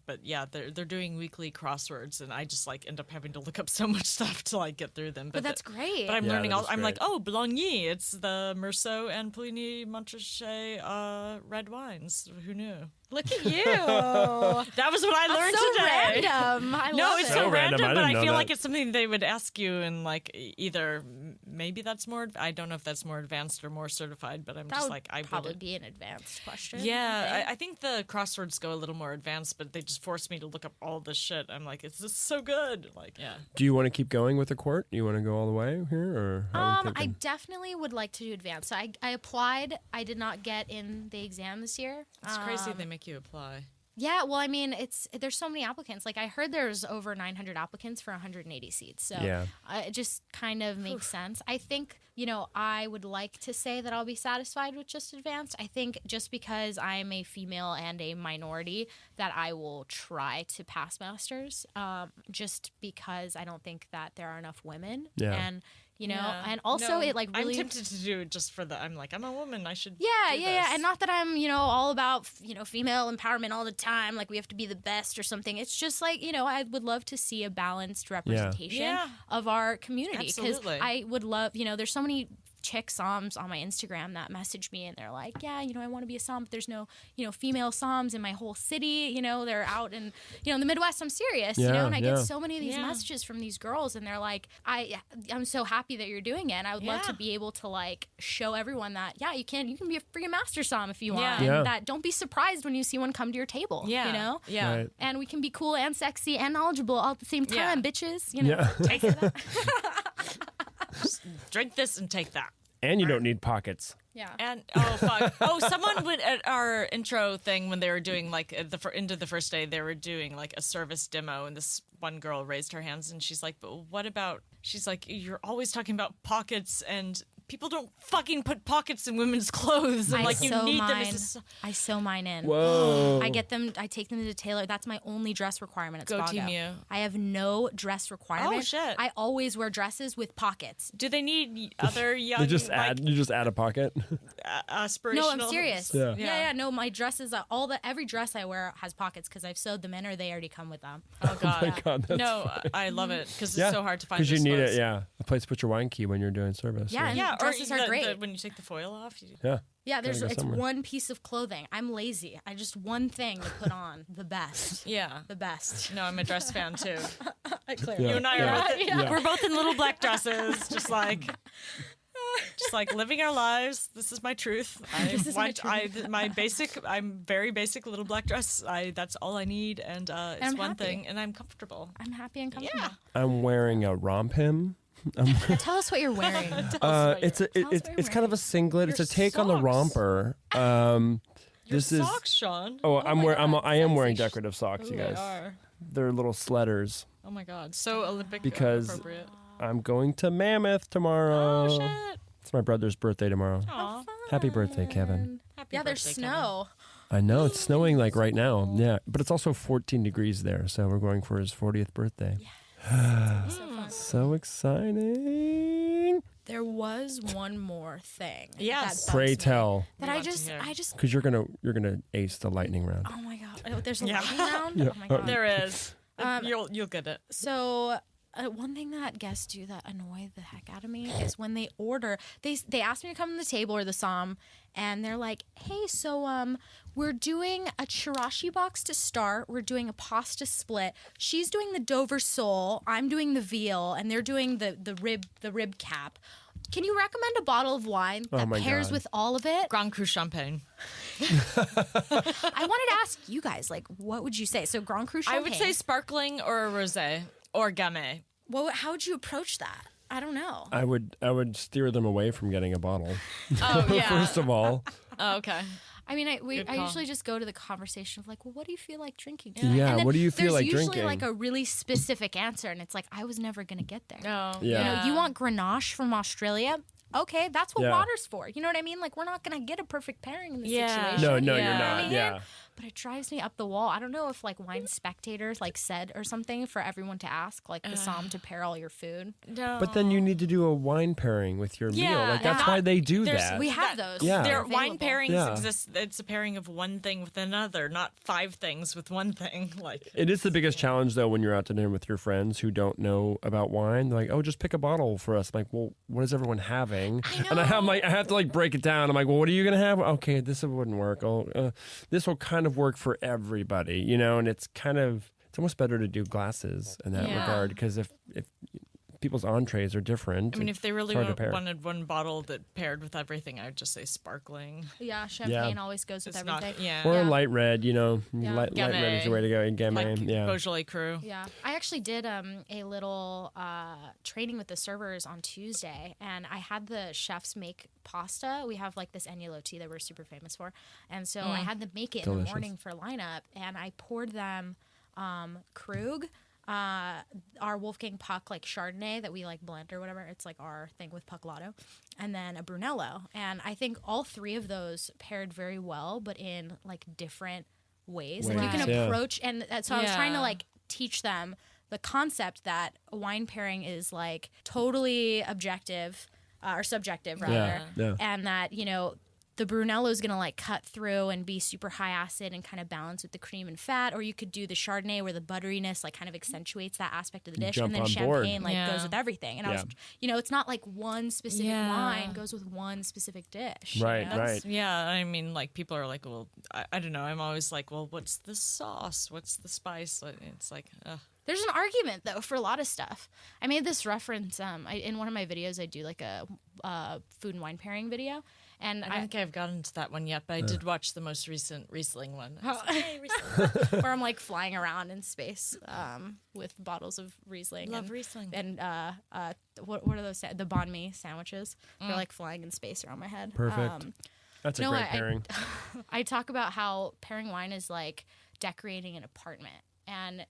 but yeah, they're doing weekly crosswords, and I just end up having to look up so much stuff to get through them. But that's great. But I'm learning that all. is I'm like, great. oh, Bologna, it's the Meursault and Puligny Montrachet red wines. Who knew? Look at you. That was what I learned so today. random. I No, love it's it. so So random. random, I but didn't I know feel that. like it's something they would ask you, and either maybe that's more. I don't know if that's more advanced or more certified, but I'm That just would I probably would. be an advanced question. Yeah, I think the crosswords go a little more advanced, but they just force me to look up all this shit. I'm like, it's just so good. Yeah. Do you want to keep going with the court? You want to go all the way here, or how are we I thinking? definitely would like to do advanced. So I applied. I did not get in the exam this year. It's crazy they make you apply. Yeah, well, I mean, there's so many applicants. I heard there's over 900 applicants for 180 seats. So Yeah. it just kind of makes sense. I think, I would like to say that I'll be satisfied with just advanced. I think just because I'm a female and a minority that I will try to pass masters, just because I don't think that there are enough women. Yeah. And, Yeah. and also No, it really... I'm tempted to do it just for I'm a woman. I should. Yeah, do yeah, this. and not that I'm, all about, female empowerment all the time, we have to be the best or something. It's just I would love to see a balanced representation Yeah. of our community. Absolutely. I would love, there's so many chick somms on my Instagram that message me and they're like, yeah, I want to be a somm, but there's no, female somms in my whole city. They're out in, in the Midwest. I'm serious, and I get so many of these messages from these girls and they're like, I'm so happy that you're doing it. And I would love to be able to show everyone that, yeah, you can be a freaking master somm if you want. Yeah. And that don't be surprised when you see one come to your table, Yeah. Right. And we can be cool and sexy and knowledgeable all at the same time, bitches. Yeah. Take it. Drink this and take that. And you don't need pockets. Yeah. And oh fuck! Oh, someone would at our intro thing when they were doing into the first day, they were doing a service demo, and this one girl raised her hands and she's like, "But what about?" She's like, "You're always talking about pockets, and people don't fucking put pockets in women's clothes, and I you sew need them." mine. It's just, I sew mine in. Whoa. I get them. I take them to the tailor. That's my only dress requirement at Go Spago. team you. I have no dress requirement. Oh, shit. I always wear dresses with pockets. do they need other young? You just add a pocket. Aspirational. No, I'm serious. Yeah. Yeah. No, my dresses. Every dress I wear has pockets because I've sewed them in, or they already come with them. Oh god. My God, that's No, I love it because it's so hard to find. Because you those need clothes. it. Yeah, a place to put your wine key when you're doing service. Yeah, and Yeah, dresses or are great. when you take the foil off. Yeah. Yeah, Gotta go it's somewhere. one piece of clothing. I'm lazy. I just one thing to put on. The best. Yeah. The best. No, I'm a dress fan too. Clearly. Yeah. You and I Yeah. are both, Yeah. we're both in little black dresses, just living our lives. This is my truth. I'm very basic little black dress. That's all I need, and it's I'm one happy. thing, and I'm comfortable. I'm happy and comfortable. Yeah. I'm wearing a romp him. Tell us what you're wearing. It's kind of a singlet. It's a take on the socks. romper. Your This is. socks, Shaughn. Oh, I am wearing Sexy. decorative socks, you They guys. are. They're little sledders. Oh my god, so Olympic Because- appropriate. I'm going to Mammoth tomorrow. Oh shit! It's my brother's birthday tomorrow. Aw. Happy birthday, Kevin. Happy Yeah, there's birthday, Kevin. snow. I know it's snowing right now. Yeah, but it's also 14 degrees there, so we're going for his 40th birthday. So exciting! There was one more thing. Yes. that Pray bugs me. tell, That We I love to just, hear. because you're gonna ace the lightning round. oh my god. Oh, there's a Yeah. lightning round? Yeah. Oh my god. There is. You'll get it. So one thing that guests do that annoy the heck out of me is when they order, they ask me to come to the table or the somm, and they're like, "Hey, so we're doing a chirashi box to start. We're doing a pasta split. She's doing the Dover sole. I'm doing the veal, and they're doing the rib cap. Can you recommend a bottle of wine that my pairs God. with all of it?" Grand Cru Champagne. I wanted to ask you guys, what would you say? So Grand Cru I Champagne. would say sparkling or a rosé or gamay. How would you approach that? I don't know. I would steer them away from getting a bottle. Oh yeah. First of all, Oh, okay. I mean, I Good call. usually just go to the conversation of well, what do you feel like drinking? Yeah, And then what do you feel like There's usually drinking? a really specific answer, and it's I was never gonna get there. No. Yeah. You want Grenache from Australia? Okay, that's what Yeah. water's for. You know what I mean? We're not gonna get a perfect pairing in this Yeah. situation. no, Yeah. you're I not. mean, Yeah, But it drives me up the wall. I don't know if like wine spectators like said or something for everyone to ask like the somm to pair all your food. No. But then you need to do a wine pairing with your meal. Like that's why they do that. We have those. Yeah. Their They're wine available. pairings exist. It's a pairing of one thing with another, not 5 things with one thing. Like It is the biggest challenge, though, when you're out to dinner with your friends who don't know about wine. They're like, "Oh, just pick a bottle for us." I'm like, "Well, what is everyone having?" And I have to like break it down. I'm like, "Well, what are you gonna have?" Okay, this wouldn't work. Oh, this will kind of work for everybody, you know. And it's almost better to do glasses in that regard because if people's entrees are different. I mean, if they really it's hard to pair. wanted one bottle that paired with everything, I would just say sparkling. Yeah, champagne always goes with It's everything. Or yeah. light red, you know. Yeah. Light red is the way to go. And Gamay, Like Beaujolais Cru. Yeah, I actually did a little training with the servers on Tuesday, and I had the chefs make pasta. We have like this agnolotti that we're super famous for, and so I had them make it in the morning for lineup, and I poured them Krug, our Wolfgang Puck like Chardonnay that we like blend or whatever. It's like our thing with Pucklato, and then a Brunello, and I think all 3 of those paired very well, but in like different ways. Like you can approach, and so I was trying to like teach them the concept that a wine pairing is like totally objective or subjective rather, and that, you know, the Brunello is going to like cut through and be super high acid and kind of balance with the cream and fat, or you could do the Chardonnay where the butteriness like kind of accentuates that aspect of the dish, and then champagne like goes with everything. And I was, you know, it's not like one specific wine goes with one specific dish. Right, you know? right. Yeah, I mean, like people are like, well, I don't know. I'm always like, well, what's the sauce? What's the spice? It's like, There's an argument though for a lot of stuff. I made this reference in one of my videos. I do like a food and wine pairing video, and I don't think I've gotten to that one yet, but I did watch the most recent Riesling one. where I'm like flying around in space with bottles of Riesling. Love Riesling. And what are those? The banh mi sandwiches. They're like flying in space around my head. Perfect. That's a great pairing. I talk about how pairing wine is like decorating an apartment, and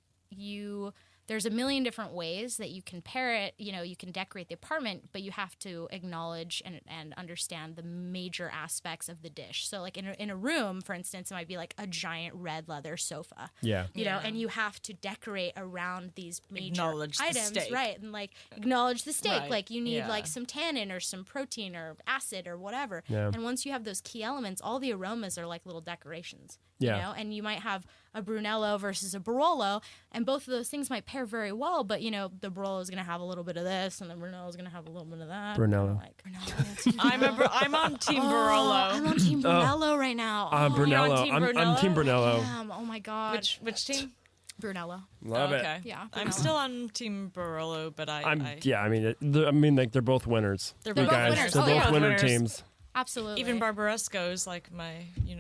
there's a million different ways that you can pair it. You know, you can decorate the apartment, but you have to acknowledge and understand the major aspects of the dish. So like in a room, for instance, it might be like a giant red leather sofa. Yeah. You know, and you have to decorate around these major Acknowledge the items, steak. right? And like acknowledge the steak. Right. Like you need Yeah. like some tannin or some protein or acid or whatever. Yeah. And once you have those key elements, all the aromas are like little decorations. Yeah. You know, and you might have a Brunello versus a Barolo, and both of those things might pair very well, but you know, the Barolo is going to have a little bit of this, and the Brunello is going to have a little bit of that. Brunello. Like, Brunello. I'm on Team Barolo. I'm on Team Brunello right now. Brunello. Team I'm Brunello? Team Brunello. Damn, oh my god. Which team? Brunello. Love it. Okay. Yeah, I'm Brunello. still on Team Barolo, but I like they're both winners. They're You both guys, winners. they're Oh, both yeah. winner Winners. teams. Absolutely. even Barbaresco is like my,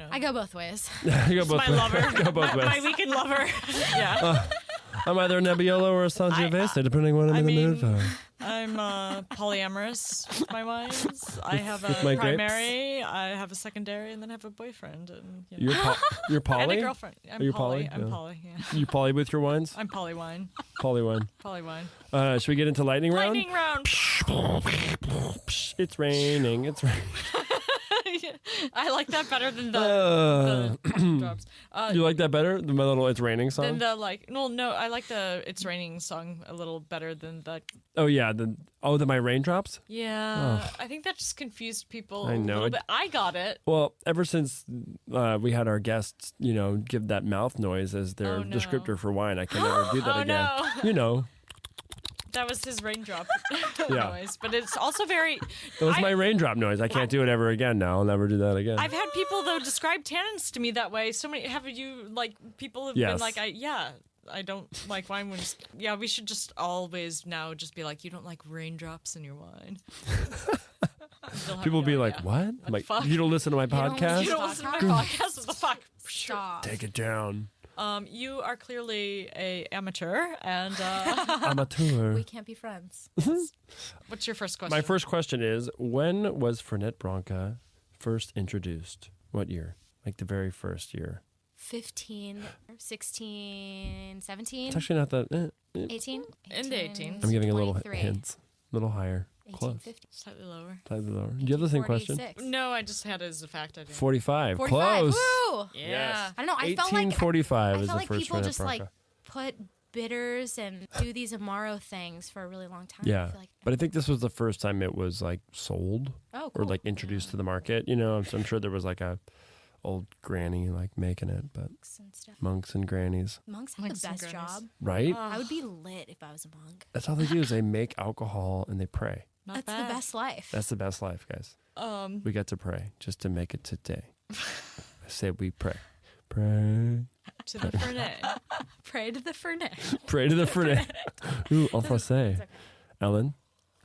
I go both ways. You go both my ways. lover, Go both my ways. weekend lover. Yeah. I'm either a Nebbiolo or a Sangiovese, depending on what I'm in the mood for. I'm polyamorous with my wines. I have a my grapes? primary, I have a secondary, and then I have a boyfriend. And, you know. You're and poly? a girlfriend. I'm Are you poly. poly? I'm Yeah. poly, yeah. You poly with your wines? I'm polywine. Polywine. Polywine. Should we get into lightning round? Lightning round. It's raining. It's raining. I like that better than the drops. You like that better? My little "It's Raining" song? Than the like. No, I like the "It's Raining" song a little better than the. Oh yeah, the My Raindrops? Yeah, I think that just confused people I a know. little bit. I got it. Well, ever since we had our guests, give that mouth noise as their Oh, no. descriptor for wine, I can never do that Oh, again. no. You know, That was his raindrop Yeah. noise, but it's also very. that was my raindrop noise. I can't do it ever again now. I'll never do that again. I've had people though describe tannins to me that way. So many have you like people have Yes. been like, I don't like wine when. Yeah, we should just always now just be like, you don't like raindrops in your wine. People will be like, yeah. what? I'm like, fuck? you don't listen to my podcast? You don't listen to my podcast. What the fuck? Stop. Take it down. You are clearly a amateur, and Amateur. We can't be friends. what's your first question? My first question is, when was Fernet Branca first introduced? What year? Like the very first year? 15, 16, 17, It's actually not that. 18? In the 18s. I'm giving a little 23. hints. A little higher. Close. 1850. Slightly lower. Slightly lower. Do you have the same question? 46. No, I just had it as a fact. I didn't. 45. 45. Close. Woo! Yeah. I don't know. I felt like 1845 I is felt the like first people Fernet just like Branca. put bitters and do these amaro things for a really long time. Yeah, I feel like, but I think this was the first time it was like sold oh, or cool. like introduced to the market. You know, I'm sure there was like a old granny like making it, but monks and stuff. monks and grannies, Monks have Monks the and best grannies. job. right? I would be lit if I was a monk. That's all they do is they make alcohol and they pray. Not That's bad. the best life. That's the best life, guys. We got to pray just to make it today. I say we pray. Pray. To the Fernet. Pray to the Fernet. Pray to the Fernet. Ooh, en français. Ellen,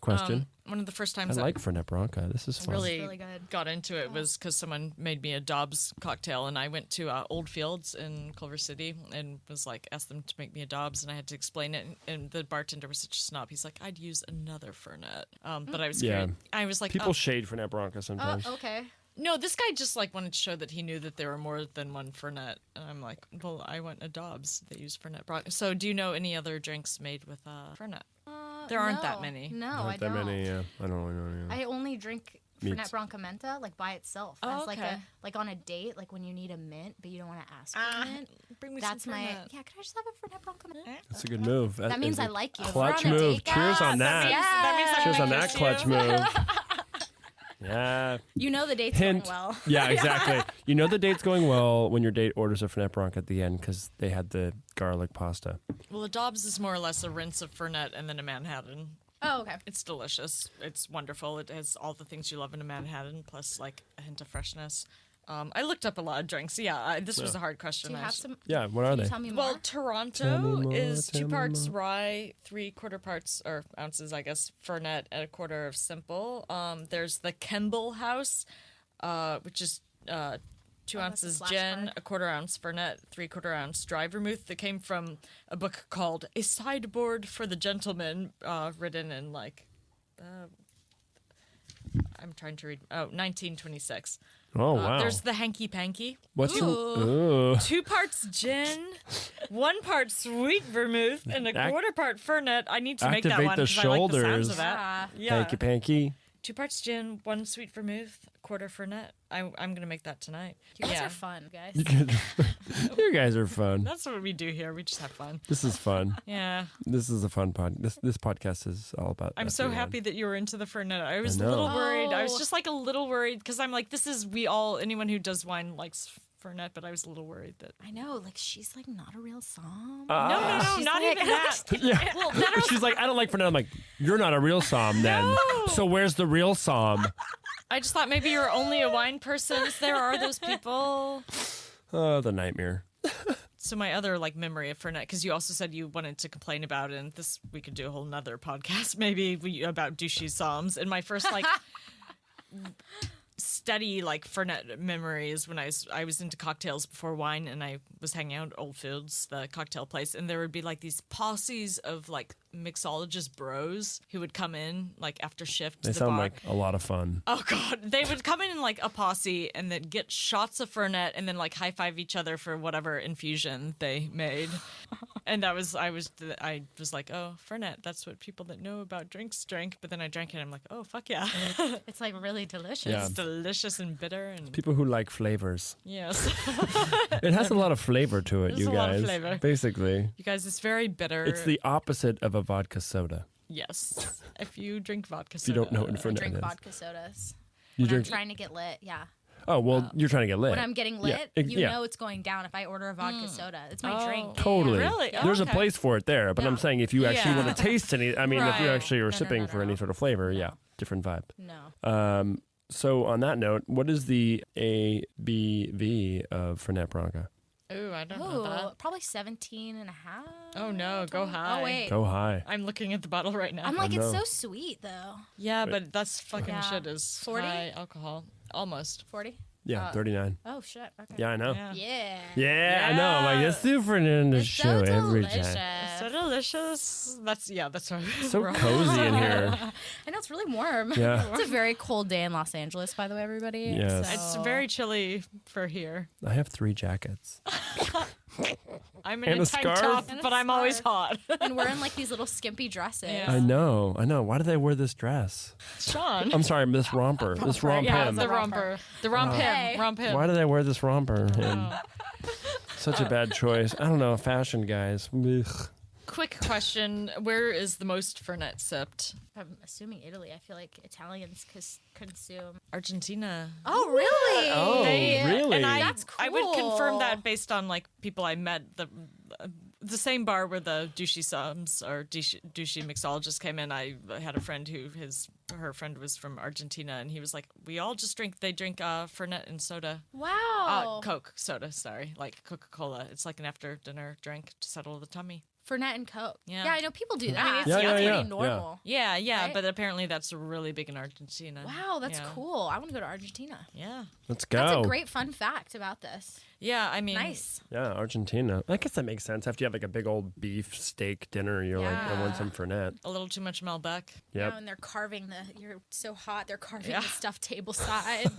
question. One of the first I times like Fernet Branca. This is fun. really, really good. got into it was because someone made me a Dobbs cocktail, and I went to Old Fields in Culver City and was like, asked them to make me a Dobbs, and I had to explain it. And the bartender was such a snob. He's like, I'd use another Fernet. But I was scared. I was like, People shade Fernet Branca sometimes. Oh, okay. no, this guy just like wanted to show that he knew that there were more than one Fernet. And I'm like, well, I want a Dobbs that use Fernet Branca. So do you know any other drinks made with Fernet? There aren't that many. No, Not I that don't. many, yeah. I don't really know any. I only drink Fernet Branca Menta like by itself. Oh, As like okay. a like on a date, like when you need a mint but you don't want to ask for a mint. Bring me That's some my Fernet. yeah. Could I just have a Fernet Branca mint? That's a good move. That means is I a like you. If Clutch we're on a move. date, Cheers on that. That means I'm Cheers on gonna that kiss clutch you. move. Yeah. You know the date's Hint. going well. Yeah, exactly. You know the date's going well when your date orders a Fernet Branca at the end because they had the garlic pasta. Well, a Dobbs is more or less a rinse of Fernet and then a Manhattan. Oh, okay. It's delicious. It's wonderful. It has all the things you love in a Manhattan, plus like a hint of freshness. I looked up a lot of drinks. Yeah, this was a hard question. Do you I have sh- some? Yeah, what are Can they? you tell me more? Well, Tell me Toronto more, is tell 2 me parts more. rye, 3/4 parts or ounces, I guess, Fernet, and 1/4 of simple. There's the Kemble House, which is 2 ounces a gin, flashcard. 1/4 ounce Fernet, 3/4 ounce dry vermouth. That came from a book called A Sideboard for the Gentleman, written in like. I'm trying to read. 1926. Oh, wow. There's the Hanky Panky. What's the... Ooh. Ooh. 2 parts gin, 1 part sweet vermouth, and a 1/4 part Fernet. I need to make that Activate one the 'cause I like the sounds shoulders. of that. Ah. Yeah. Hanky panky. 2 parts gin, 1 sweet vermouth, 1/4 Fernet. I'm gonna make that tonight. You guys yeah. are fun, guys. You guys are fun. That's what we do here. We just have fun. This is fun. Yeah. This is a fun pod. This podcast is all about. I'm so everyone. happy that you were into the Fernet. I was a know. little worried. I was Oh. just like a little worried because I'm like, anyone who does wine likes Fernet, but I was a little worried that. I know, like she's like not a real somm. No, She's not like- even that. Yeah. Well, that She's like, I don't like Fernet. I'm like, you're not a real somm then. No. So where's the real somm? I just thought maybe you're only a wine person. There are those people. Oh, the nightmare. So my other like memory of Fernet, because you also said you wanted to complain about it, and this we could do a whole nother podcast maybe about douchey somms. And my first like steady like Fernet memories when I was into cocktails before wine, and I was hanging out at Old Fields, the cocktail place, and there would be like these posses of like mixologist bros who would come in like after shift to They the sound bar. like a lot of fun. Oh God! They would come in like a posse and then get shots of Fernet and then like high five each other for whatever infusion they made. And I was like, oh, Fernet, that's what people that know about drinks drink. But then I drank it and I'm like, oh, fuck yeah. It's like really delicious. Yeah. It's delicious and bitter and People who like flavors. yes. It has a lot of flavor to it, There's you a lot of guys. flavor. Basically, You guys, it's very bitter. it's the opposite of a vodka soda. yes. If you drink vodka If you soda. don't know what I Fernet drink is. vodka sodas. You When drink. I'm trying to get lit, yeah. Oh well, you're trying to get lit. When I'm getting lit, Yeah, you yeah. know it's going down if I order a vodka soda. It's my drink. Totally. Really? Oh, There's okay. a place for it there, but I'm No. saying if you actually Yeah. want to taste any, I mean, if you Right. actually are No, sipping for any no. sort of flavor, yeah, different vibe. No. So on that note, what is the ABV of Fernet Branca? Ooh, I don't know Ooh, that. probably 17 and a half. Oh no, go high. Oh, wait. Go high. I'm looking at the bottle right now. I'm like, know. it's so sweet, though. Yeah, but that's fucking Yeah. shit is 40? high alcohol. Almost. 40? Yeah, 39. Oh, shit. Okay. Yeah, I know. Yeah. Yeah. Yeah, I know. I'm like, it's the Fernandez It's show so every delicious. time. So delicious. That's right. So cozy in here. I know it's really warm. Yeah. It's a very cold day in Los Angeles, by the way, everybody. Yes. It's So- very chilly for here. I have 3 jackets. I'm in And a a tank scarf? top, And a but I'm always scarf. hot. And wearing like these little skimpy dresses. Yeah. I know. Why do they wear this dress? Shaughn. I'm sorry, this romper. This romp Yeah, him. the romper. The romp Hey. him. Romp him. Why do they wear this romper? Him. Oh. Such a bad choice. I don't know. Fashion guys. Ugh. Quick question. Where is the most Fernet sipped? I'm assuming Italy. I feel like Italians consume. Argentina. Oh, really? Oh, really? And That's I would confirm cool. that based on like people I met. The same bar where the douchey sums or douchey mixologists came in. I had a friend who her friend was from Argentina, and he was like, "We all just drink. They drink Fernet and soda, Wow. Coke soda. Sorry, like Coca-Cola. It's like an after dinner drink to settle the tummy." Fernet and Coke. Yeah. I know people do that. I mean, it's- That's Yeah, yeah, pretty yeah. normal. Yeah, Right? but apparently that's really big in Argentina. Wow, that's Yeah. cool. I want to go to Argentina. Yeah, Let's go. That's a great fun fact about this. yeah. I mean, Nice. Yeah, Argentina. I guess that makes sense. After you have like a big old beef steak dinner, you're like, I want Yeah. some Fernet. a little too much Malbec. You Yep. know, and they're carving you're so hot, they're carving Yeah. the stuffed table side.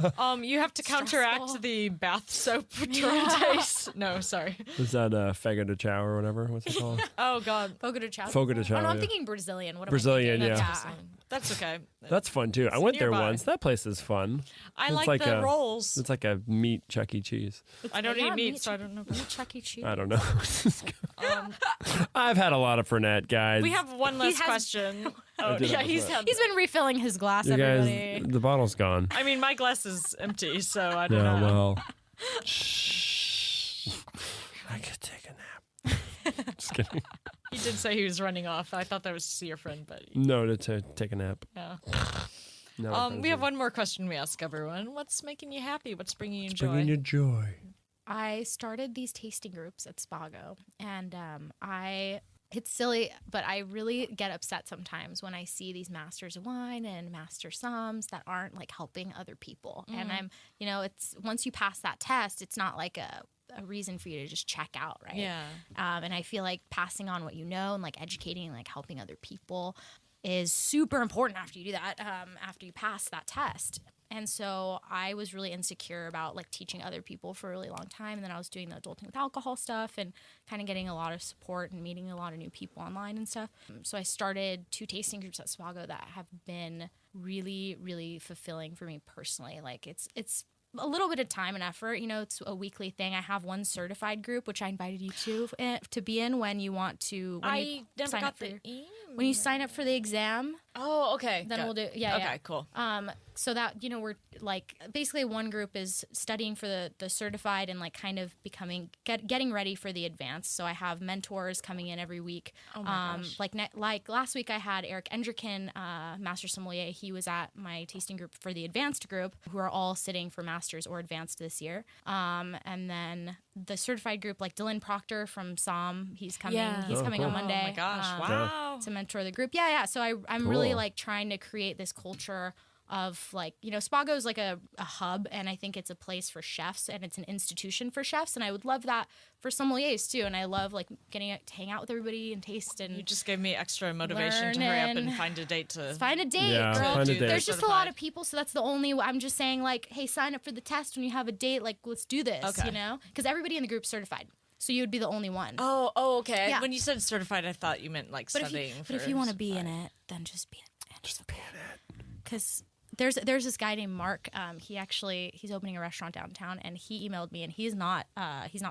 You have to counteract Stressful. the bath soap drone taste. No, sorry. Is that Fega de Chao or whatever? What's it called? Oh God. Fogo de chao. Fogo de chao, Oh, no, I'm yeah. thinking Brazilian. What am Brazilian, I thinking? yeah. That's okay. That's fun too. I went there nearby. once. That place is fun. I It's like, like the a- rolls. It's like a meat Chuck E. Cheese. I don't Yeah, eat meat, meat so I don't know. Meat Chuck E. Cheese. I don't know. Um, I've had a lot of Fernet, guys. we have one last has- question. Oh, did yeah, have he's one. had. He's been refilling his glass, you guys. everybody. The bottle's gone. I mean, my glass is empty, so I don't Yeah, know. well. Shh. I could take a nap. Just kidding. He did say he was running off. I thought that was to see your friend, but No, to take a nap. yeah. No, my friends We have are one more question we ask everyone. What's making you happy? What's bringing you joy? bringing you joy. I started these tasting groups at Spago, and it's silly, but I really get upset sometimes when I see these masters of wine and master somms that aren't like helping other people. And I'm, it's once you pass that test, it's not like a reason for you to just check out, right? Yeah. And I feel like passing on what you know and like educating and like helping other people is super important after you do that, after you pass that test. And so I was really insecure about like teaching other people for a really long time. And then I was doing the adulting with alcohol stuff and kind of getting a lot of support and meeting a lot of new people online and stuff. So I started 2 tasting groups at Spago that have been really, really fulfilling for me personally. Like it's a little bit of time and effort. It's a weekly thing. I have one certified group, which I invited you to be in when you want to. When I you never sign got up for the your- email. When you sign up for the exam, Oh, okay. then Got we'll it. do. Yeah, Okay, yeah. cool. So that we're like basically one group is studying for the certified and like kind of getting ready for the advanced. So I have mentors coming in every week. Oh my gosh. Like last week I had Eric Endricken, master sommelier. He was at my tasting group for the advanced group, who are all sitting for masters or advanced this year. And then the certified group, like Dylan Proctor from Somm, he's coming. Yeah. He's Oh, coming cool. on Monday. Oh my gosh! um, Wow. to mentor the group. Yeah. So I'm really Cool. like trying to create this culture of like, Spago is like a hub, and I think it's a place for chefs and it's an institution for chefs. And I would love that for sommeliers too. And I love like getting to hang out with everybody and taste and You just gave me extra motivation to hurry up and Learning. find a date to. find a date, Yeah, girl. find a do date. There's just a lot certified. of people, so that's the only. I'm just saying, like, hey, sign up for the test when you have a date. Like, let's do this, Okay. Because everybody in the group's certified, so you would be the only one. Oh, okay. Yeah. When you said certified, I thought you meant like But studying. if you want to be in it, then just be in it. Just be in it. Because there's this guy named Mark. He's opening a restaurant downtown, and he emailed me, and he's not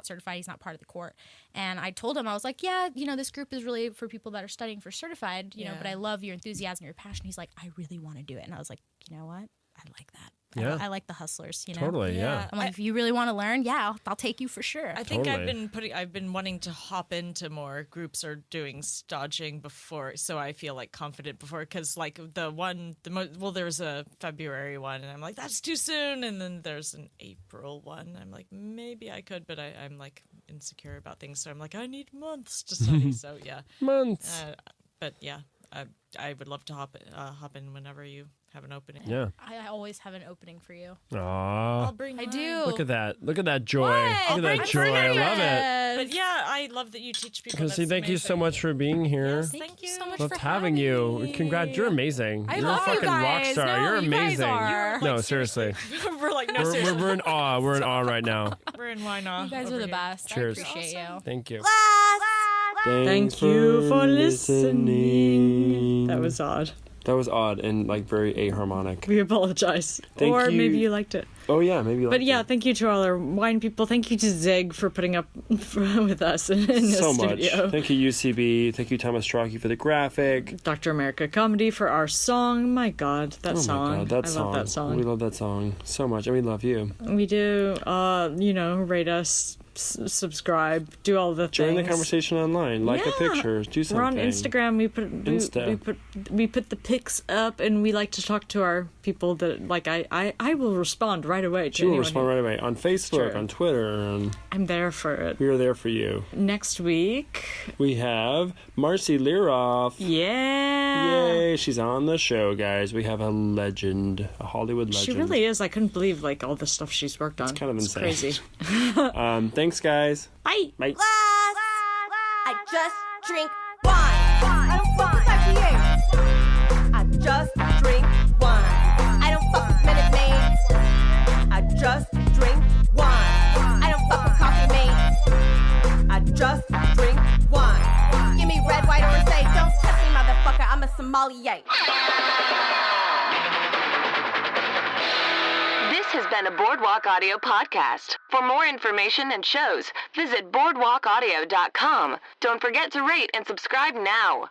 certified. He's not part of the court. And I told him, I was like, yeah, this group is really for people that are studying for certified, Yeah. but I love your enthusiasm, your passion. He's like, I really want to do it, and I was like, you know what? I like that. Yeah. I like the hustlers. Totally, yeah. I'm like, if you really want to learn, yeah, I'll take you for sure. I think Totally. I've been wanting to hop into more groups or doing staging before, so I feel like confident before, because like there's a February one, and I'm like, that's too soon, and then there's an April one. I'm like, maybe I could, but I'm like insecure about things, so I'm like, I need months to study. So yeah, Months. but yeah, I would love to hop in whenever you have an opening. Yeah. I always have an opening for you. Aww. I'll bring. I mine. do. Look at that. Look at that joy. What? Look at I'm that joy. I love it. But yeah, I love that you teach people. Cristie, thank you so much for being here. Yes, thank you so much Loved for having you. me. Congrats, you're amazing. I You're love a you fucking rock guys. star. No, You're you guys amazing. are. No, seriously. We're like, no, We're, seriously. we're in awe. We're in awe right now. We're in wine awe. You guys are the best. Cheers. I appreciate you. Thank you. Thank you for listening. That was odd. That was odd and like very aharmonic. We apologize. Thank or you. maybe you liked it. Oh yeah, maybe. But yeah, thank you to all our wine people. Thank you to Zig for putting up with us in this so much. studio. Thank you, UCB. Thank you, Thomas Strachey, for the graphic. Dr. America Comedy for our song. My God, that Oh song. my God, that I song. love that song. We love that song so much, and we love you. We do. Rate us, subscribe, do all the Join things. the conversation online. Like the Yeah. pictures. Do something. We're on Instagram. We put the pics up, and we like to talk to our people. That like I will respond right away. To She will anyone respond right away on Facebook, True. on Twitter, and I'm there for it. we are there for you. Next week, We have Marcy Liroff. yeah, Yay! She's on the show, guys. We have a legend, a Hollywood legend. she really is. I couldn't believe like all the stuff she's worked on. It's kind of insane. Crazy. Thanks, guys. Bye. Bye. I just drink wine. I don't fuck with IPA. I just drink wine. I don't fuck with Minute Maids. I just drink wine. I don't fuck with coffee mates. I just drink wine. Give me red, white, or rosé. Don't touch me, motherfucker. I'm a sommelier. This has been a Boardwalk Audio podcast. For more information and shows, visit boardwalkaudio.com. Don't forget to rate and subscribe now.